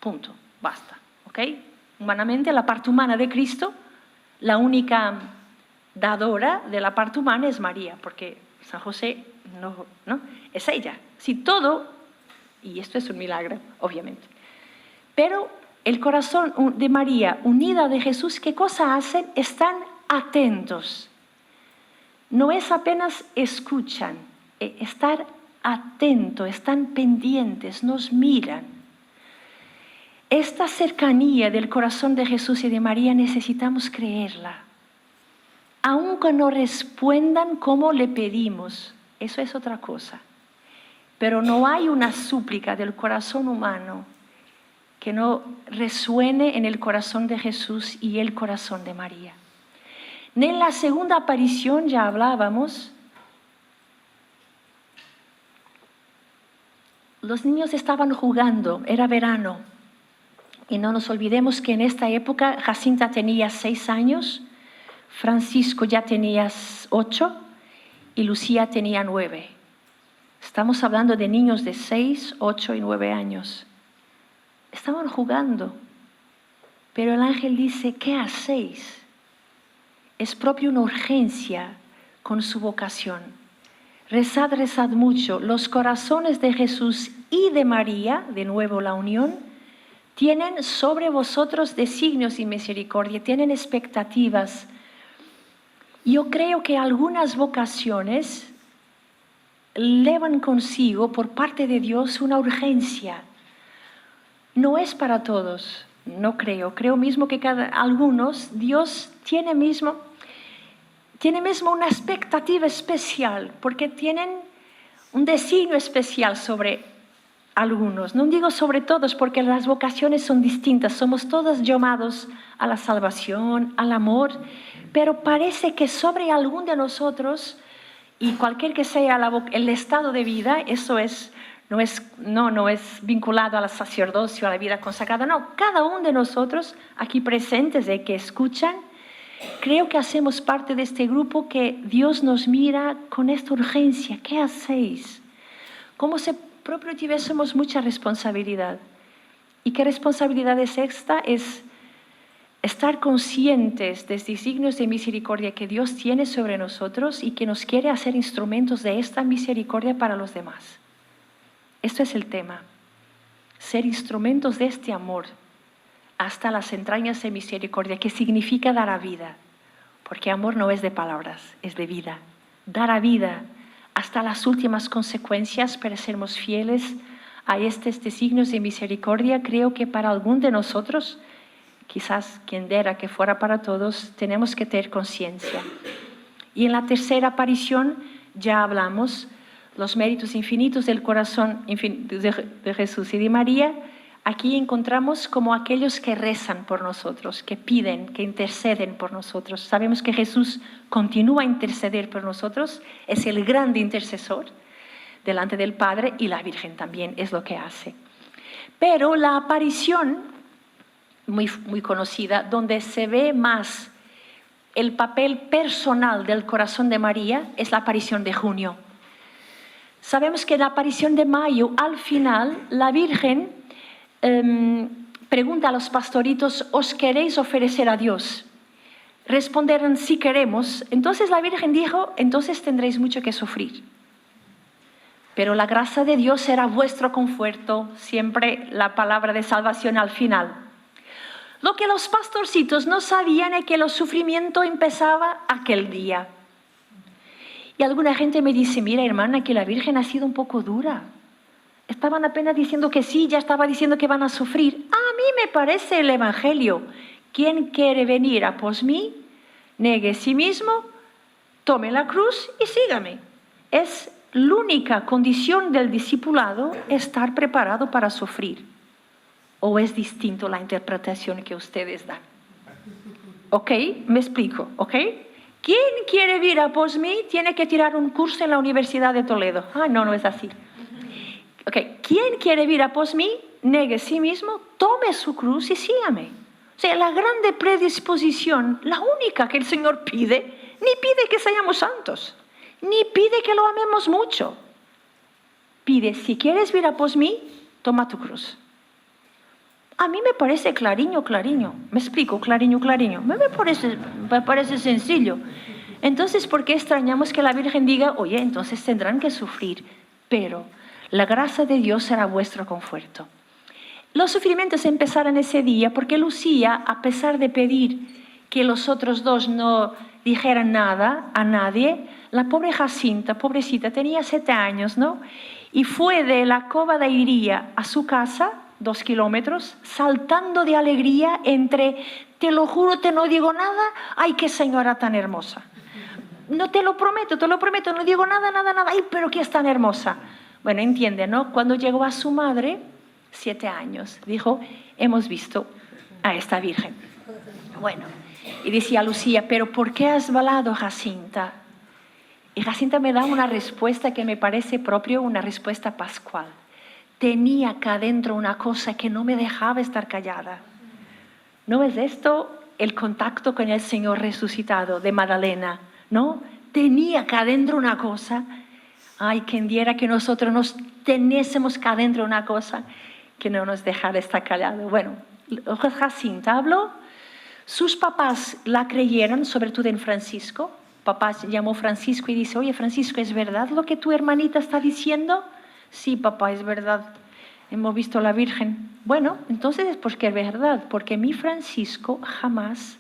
Punto. Basta. ¿Ok? Humanamente, la parte humana de Cristo, la única dadora de la parte humana es María, porque San José no es ella. Si todo, y esto es un milagro, obviamente. Pero el corazón de María unida de Jesús, ¿qué cosa hacen? Están atentos. No es apenas escuchan, estar atentos, están pendientes, nos miran. Esta cercanía del corazón de Jesús y de María necesitamos creerla. Aunque no respondan como le pedimos, eso es otra cosa. Pero no hay una súplica del corazón humano que no resuene en el corazón de Jesús y el corazón de María. En la segunda aparición ya hablábamos, los niños estaban jugando, era verano. Y no nos olvidemos que en esta época Jacinta tenía 6 años, Francisco ya tenía 8 y Lucía tenía 9. Estamos hablando de niños de 6, 8 y 9 años. Estaban jugando, pero el ángel dice, ¿qué hacéis? Es propio una urgencia con su vocación. Rezad, rezad mucho. Los corazones de Jesús y de María, de nuevo la unión, tienen sobre vosotros designios y misericordia, tienen expectativas. Yo creo que algunas vocaciones llevan consigo por parte de Dios una urgencia. No es para todos, no creo. Creo mismo que algunos, Dios tiene mismo una expectativa especial, porque tienen un designio especial sobre algunos. No digo sobre todos, porque las vocaciones son distintas. Somos todos llamados a la salvación, al amor, pero parece que sobre algún de nosotros, y cualquier que sea el estado de vida, eso no es vinculado al sacerdocio, a la vida consagrada. No, cada uno de nosotros aquí presentes y que escuchan, creo que hacemos parte de este grupo que Dios nos mira con esta urgencia. ¿Qué hacéis? Como si propio tuviésemos mucha responsabilidad. ¿Y qué responsabilidad es esta? Es estar conscientes de los designios de misericordia que Dios tiene sobre nosotros y que nos quiere hacer instrumentos de esta misericordia para los demás. Esto es el tema. Ser instrumentos de este amor hasta las entrañas de misericordia, que significa dar a vida. Porque amor no es de palabras, es de vida. Dar a vida hasta las últimas consecuencias para sermos fieles a estos designios de misericordia. Creo que para algún de nosotros, quizás quien diera que fuera para todos, tenemos que tener conciencia. Y en la tercera aparición ya hablamos los méritos infinitos del corazón de Jesús y de María. Aquí encontramos como aquellos que rezan por nosotros, que piden, que interceden por nosotros. Sabemos que Jesús continúa a interceder por nosotros, es el gran intercesor delante del Padre, y la Virgen también es lo que hace. Pero la aparición muy conocida, donde se ve más el papel personal del corazón de María, es la aparición de junio. Sabemos que en la aparición de mayo, al final, la Virgen pregunta a los pastoritos, ¿os queréis ofrecer a Dios? Respondieron, sí queremos. Entonces la Virgen dijo, entonces tendréis mucho que sufrir. Pero la gracia de Dios será vuestro conforto, siempre la palabra de salvación al final. Lo que los pastorcitos no sabían es que el sufrimiento empezaba aquel día. Y alguna gente me dice, mira hermana, que la Virgen ha sido un poco dura. Estaban apenas diciendo que sí, ya estaba diciendo que van a sufrir. A mí me parece el Evangelio. Quien quiere venir a pos mí, negue a sí mismo, tome la cruz y sígame. Es la única condición del discipulado, estar preparado para sufrir. ¿O es distinto la interpretación que ustedes dan? ¿Ok? Me explico, ¿ok? Quien quiere vir a pos mí tiene que tirar un curso en la Universidad de Toledo. No es así. Okay. ¿Quién quiere vir a pos mí, negue a sí mismo, tome su cruz y sígame? O sea, la grande predisposición, la única que el Señor pide, ni pide que seamos santos, ni pide que lo amemos mucho. pide, si quieres vir a pos mí, toma tu cruz. A mí me parece clariño. ¿Me explico? Clariño. Me parece sencillo. Entonces, ¿por qué extrañamos que la Virgen diga, oye, entonces tendrán que sufrir? Pero la gracia de Dios será vuestro conforto. Los sufrimientos empezaron ese día porque Lucía, a pesar de pedir que los otros dos no dijeran nada a nadie, la pobre Jacinta, pobrecita, tenía 7 años, ¿no? Y fue de la Cova de Iría a su casa, 2 kilómetros, saltando de alegría entre, te lo juro, te no digo nada, ay, qué señora tan hermosa. No, te lo prometo, no digo nada, ay, pero qué es tan hermosa. Bueno, entiende, ¿no? Cuando llegó a su madre, 7 años, dijo, hemos visto a esta Virgen. Bueno, y decía Lucía, pero ¿por qué has balado, Jacinta? Y Jacinta me da una respuesta que me parece propio, una respuesta pascual. Tenía acá adentro una cosa que no me dejaba estar callada. ¿No es esto el contacto con el Señor resucitado de Magdalena? ¿No? Tenía acá adentro una cosa. Ay, quien diera que nosotros nos tenésemos acá adentro una cosa que no nos dejara estar callados. Bueno, Jacinta habló. Sus papás la creyeron, sobre todo en Francisco. Papá llamó Francisco y dice, oye, Francisco, ¿es verdad lo que tu hermanita está diciendo? Sí, papá, es verdad. Hemos visto a la Virgen. Bueno, entonces es porque es verdad, porque mi Francisco jamás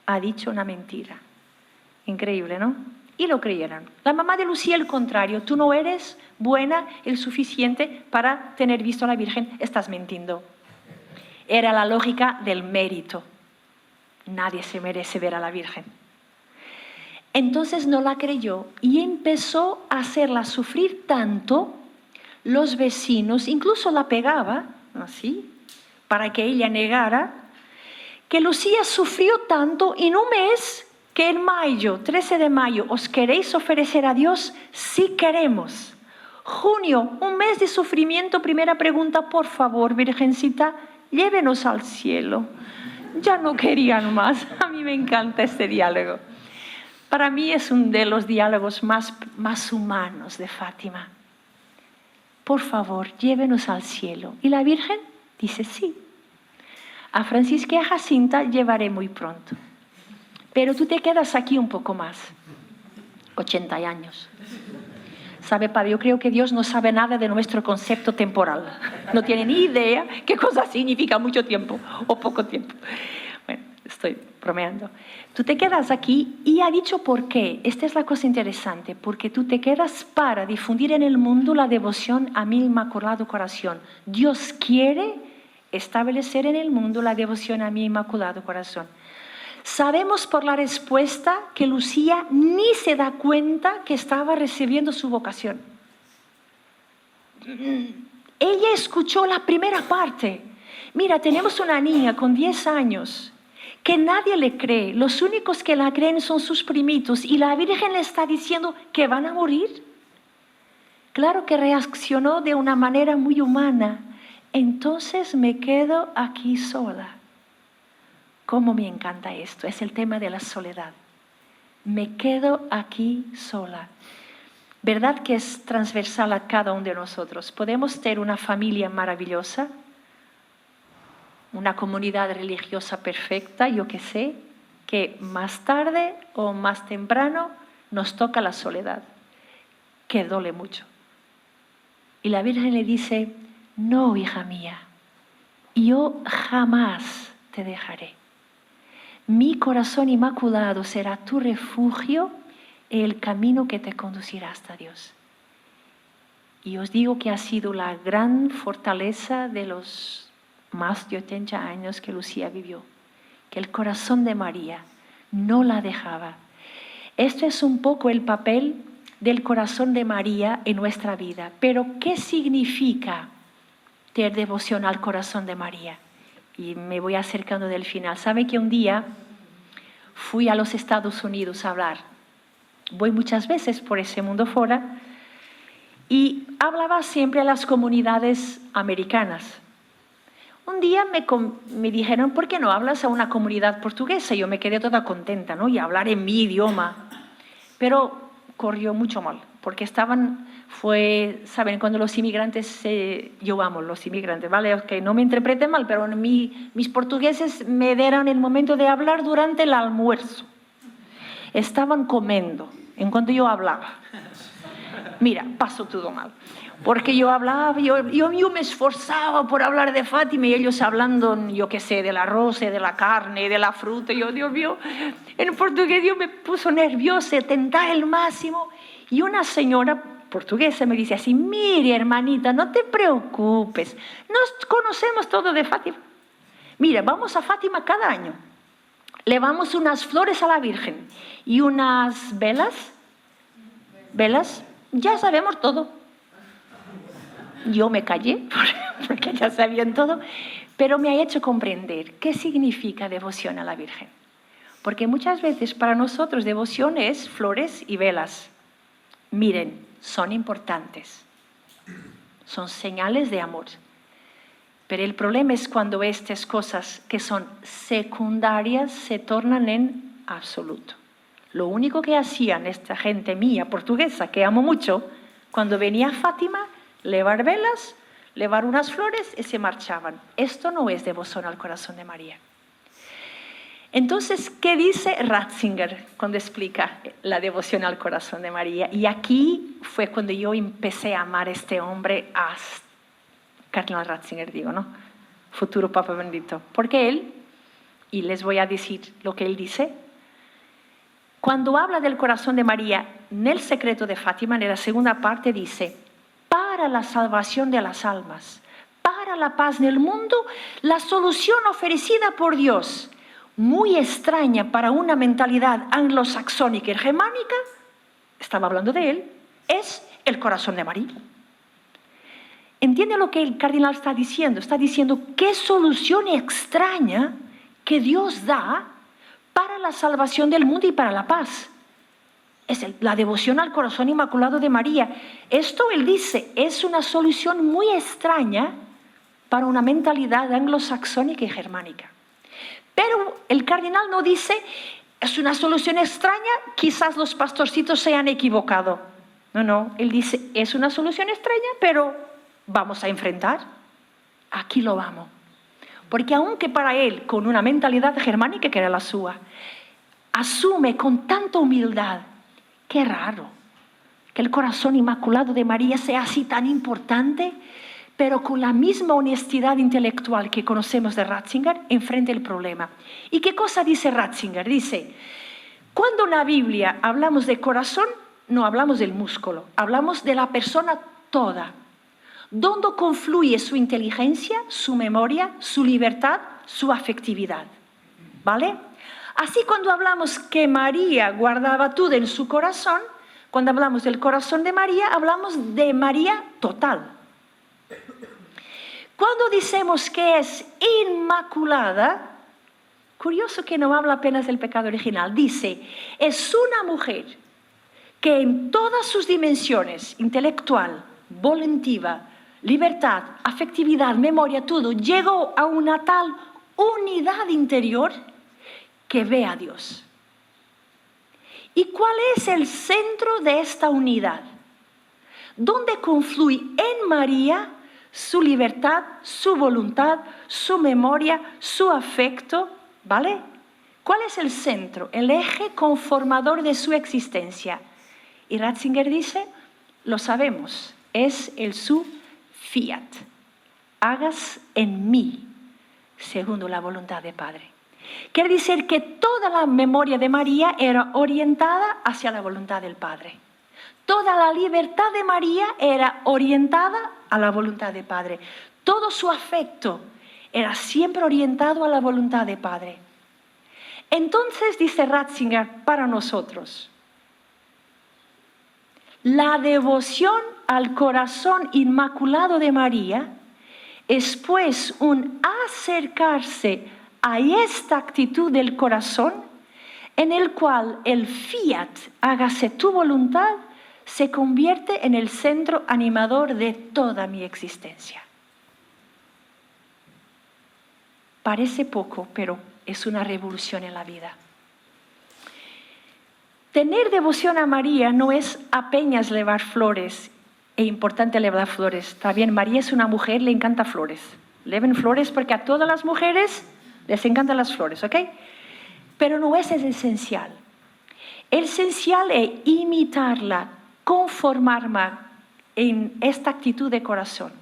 ha dicho una mentira. Increíble, ¿no? Y lo creyeron. La mamá de Lucía, el contrario. Tú no eres buena el suficiente para tener visto a la Virgen, estás mintiendo. Era la lógica del mérito. Nadie se merece ver a la Virgen. Entonces no la creyó y empezó a hacerla sufrir tanto. Los vecinos incluso la pegaba, así, para que ella negara, que Lucía sufrió tanto en un mes que en mayo, 13 de mayo, ¿os queréis ofrecer a Dios? Sí queremos. Junio, un mes de sufrimiento, primera pregunta, por favor, Virgencita, llévenos al cielo. Ya no querían más. A mí me encanta este diálogo. Para mí es uno de los diálogos más humanos de Fátima. Por favor, llévenos al cielo. Y la Virgen dice sí. A Francisca y a Jacinta llevaré muy pronto. Pero tú te quedas aquí un poco más. 80 años. ¿Sabe, padre? Yo creo que Dios no sabe nada de nuestro concepto temporal. No tiene ni idea qué cosa significa mucho tiempo o poco tiempo. Bueno, estoy bromeando. Tú te quedas aquí y ha dicho por qué. Esta es la cosa interesante. Porque tú te quedas para difundir en el mundo la devoción a mi Inmaculado Corazón. Dios quiere establecer en el mundo la devoción a mi Inmaculado Corazón. Sabemos por la respuesta que Lucía ni se da cuenta que estaba recibiendo su vocación. Ella escuchó la primera parte. Mira, tenemos una niña con 10 años que nadie le cree. Los únicos que la creen son sus primitos y la Virgen le está diciendo que van a morir. Claro que reaccionó de una manera muy humana. Entonces me quedo aquí sola. Cómo me encanta esto, es el tema de la soledad. Me quedo aquí sola. ¿Verdad que es transversal a cada uno de nosotros? Podemos tener una familia maravillosa, una comunidad religiosa perfecta, yo qué sé, que más tarde o más temprano nos toca la soledad, que duele mucho. Y la Virgen le dice, no, hija mía, yo jamás te dejaré. Mi corazón inmaculado será tu refugio y el camino que te conducirá hasta Dios. Y os digo que ha sido la gran fortaleza de los más de 80 años que Lucía vivió, que el corazón de María no la dejaba. Esto es un poco el papel del corazón de María en nuestra vida. Pero ¿qué significa tener devoción al corazón de María? Y me voy acercando del final. ¿Sabe que un día fui a los Estados Unidos a hablar? Voy muchas veces por ese mundo fuera y hablaba siempre a las comunidades americanas. Un día me dijeron, ¿por qué no hablas a una comunidad portuguesa? Yo me quedé toda contenta, ¿no? Y hablar en mi idioma. Pero corrió mucho mal. porque saben, cuando los inmigrantes, yo amo los inmigrantes, ¿vale? Que no me interpreten mal, pero mis portugueses me dieron el momento de hablar durante el almuerzo. Estaban comiendo en cuanto yo hablaba. Mira, pasó todo mal. Porque yo hablaba, yo me esforzaba por hablar de Fátima y ellos hablando, yo qué sé, del arroz, de la carne, de la fruta. Yo, Dios mío, en portugués yo me puso nerviosa, tentar el máximo. Y una señora portuguesa me dice así, mire hermanita, no te preocupes, nos conocemos todo de Fátima. Mira, vamos a Fátima cada año. Llevamos unas flores a la Virgen y unas velas, ya sabemos todo. Yo me callé porque ya sabían todo, pero me ha hecho comprender qué significa devoción a la Virgen. Porque muchas veces para nosotros devoción es flores y velas. Miren, son importantes, son señales de amor. Pero el problema es cuando estas cosas que son secundarias se tornan en absoluto. Lo único que hacían esta gente mía, portuguesa, que amo mucho, cuando venía Fátima, llevar velas, llevar unas flores y se marchaban. Esto no es devoción al corazón de María. Entonces, ¿qué dice Ratzinger cuando explica la devoción al corazón de María? Y aquí fue cuando yo empecé a amar a este hombre, a Cardenal Ratzinger, digo, ¿no? Futuro Papa Bendito. Porque él, y les voy a decir lo que él dice, cuando habla del corazón de María, en el secreto de Fátima, en la segunda parte dice, para la salvación de las almas, para la paz en el mundo, la solución ofrecida por Dios, muy extraña para una mentalidad anglosaxónica y germánica, estaba hablando de él, es el corazón de María. ¿Entiende lo que el cardenal está diciendo? Está diciendo qué solución extraña que Dios da para la salvación del mundo y para la paz. Es la devoción al corazón inmaculado de María. Esto, él dice, es una solución muy extraña para una mentalidad anglosaxónica y germánica. Pero el cardenal no dice, es una solución extraña, quizás los pastorcitos se han equivocado. No, él dice, es una solución extraña, pero vamos a enfrentar. Aquí lo vamos. Porque aunque para él, con una mentalidad germánica que era la suya, asume con tanta humildad, qué raro que el corazón inmaculado de María sea así tan importante, pero con la misma honestidad intelectual que conocemos de Ratzinger, enfrenta el problema. ¿Y qué cosa dice Ratzinger? Dice, cuando en la Biblia hablamos de corazón, no hablamos del músculo, hablamos de la persona toda, donde confluye su inteligencia, su memoria, su libertad, su afectividad. ¿Vale? Así cuando hablamos que María guardaba todo en su corazón, cuando hablamos del corazón de María, hablamos de María total. Cuando decimos que es inmaculada, curioso que no habla apenas del pecado original, dice, es una mujer que en todas sus dimensiones, intelectual, volitiva, libertad, afectividad, memoria, todo, llegó a una tal unidad interior que ve a Dios. ¿Y cuál es el centro de esta unidad? ¿Dónde confluye en María su libertad, su voluntad, su memoria, su afecto? ¿Vale? ¿Cuál es el centro, el eje conformador de su existencia? Y Ratzinger dice, lo sabemos, es el su fiat. Hagas en mí, según la voluntad del Padre. Quiere decir que toda la memoria de María era orientada hacia la voluntad del Padre. Toda la libertad de María era orientada a la voluntad del Padre. Todo su afecto era siempre orientado a la voluntad del Padre. Entonces, dice Ratzinger, para nosotros, la devoción al corazón inmaculado de María es pues un acercarse a esta actitud del corazón en el cual el fiat, hágase tu voluntad, se convierte en el centro animador de toda mi existencia. Parece poco, pero es una revolución en la vida. Tener devoción a María no es apenas llevar flores, es importante llevar flores. Está bien, María es una mujer, le encanta flores. Lleven flores porque a todas las mujeres les encantan las flores, ¿ok? Pero no es el esencial. El esencial es imitarla, conformarme en esta actitud de corazón,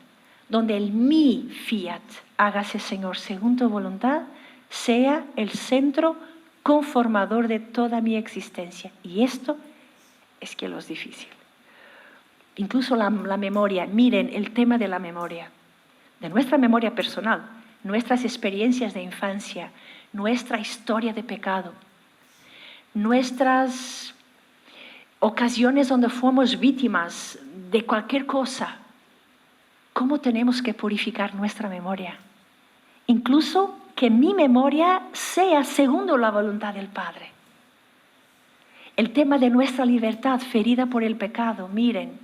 donde el mi fiat, hágase Señor según tu voluntad, sea el centro conformador de toda mi existencia. Y esto es que lo es difícil. Incluso la memoria, miren el tema de la memoria, de nuestra memoria personal, nuestras experiencias de infancia, nuestra historia de pecado, nuestras ocasiones donde fuimos víctimas de cualquier cosa. ¿Cómo tenemos que purificar nuestra memoria? Incluso que mi memoria sea según la voluntad del Padre. El tema de nuestra libertad ferida por el pecado, miren,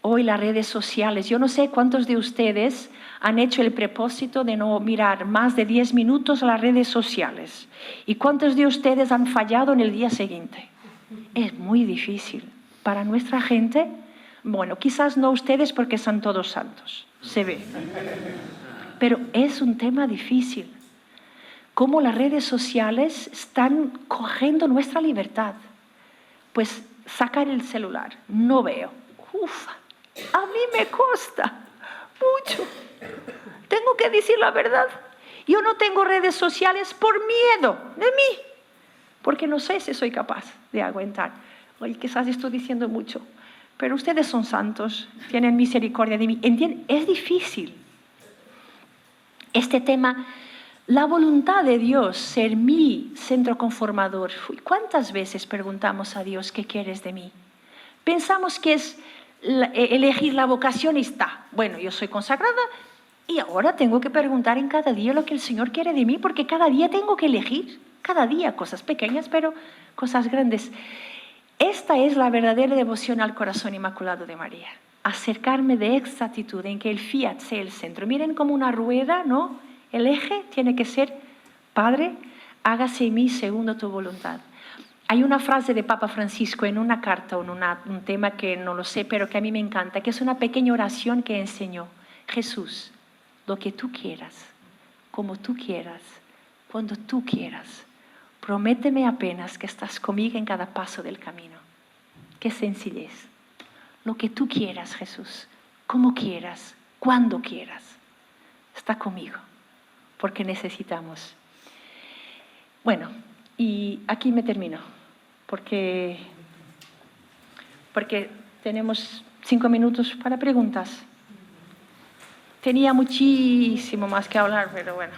hoy las redes sociales, yo no sé cuántos de ustedes han hecho el propósito de no mirar más de 10 minutos a las redes sociales y cuántos de ustedes han fallado en el día siguiente. Es muy difícil para nuestra gente. Bueno, quizás no ustedes porque son todos santos, se ve. Pero es un tema difícil. Cómo las redes sociales están cogiendo nuestra libertad. Pues sacar el celular, no veo. Uf, a mí me cuesta mucho. Tengo que decir la verdad. Yo no tengo redes sociales por miedo de mí, porque no sé si soy capaz de aguantar. Oye, quizás estoy diciendo mucho, pero ustedes son santos, tienen misericordia de mí. ¿Entienden? Es difícil. Este tema, la voluntad de Dios, ser mi centro conformador. ¿Cuántas veces preguntamos a Dios qué quieres de mí? Pensamos que es elegir la vocación y está. Bueno, yo soy consagrada y ahora tengo que preguntar en cada día lo que el Señor quiere de mí, porque cada día tengo que elegir, cada día, cosas pequeñas, pero cosas grandes. Esta es la verdadera devoción al corazón inmaculado de María. Acercarme de esta actitud en que el fiat sea el centro. Miren como una rueda, ¿no? El eje tiene que ser, Padre, hágase en mí según tu voluntad. Hay una frase de Papa Francisco en una carta o en un tema que no lo sé, pero que a mí me encanta, que es una pequeña oración que enseñó. Jesús, lo que tú quieras, como tú quieras, cuando tú quieras. Prométeme apenas que estás conmigo en cada paso del camino. Qué sencillez. Lo que tú quieras, Jesús, como quieras, cuando quieras. Está conmigo, porque necesitamos. Bueno, y aquí me termino, porque tenemos 5 minutos para preguntas. Tenía muchísimo más que hablar, pero bueno.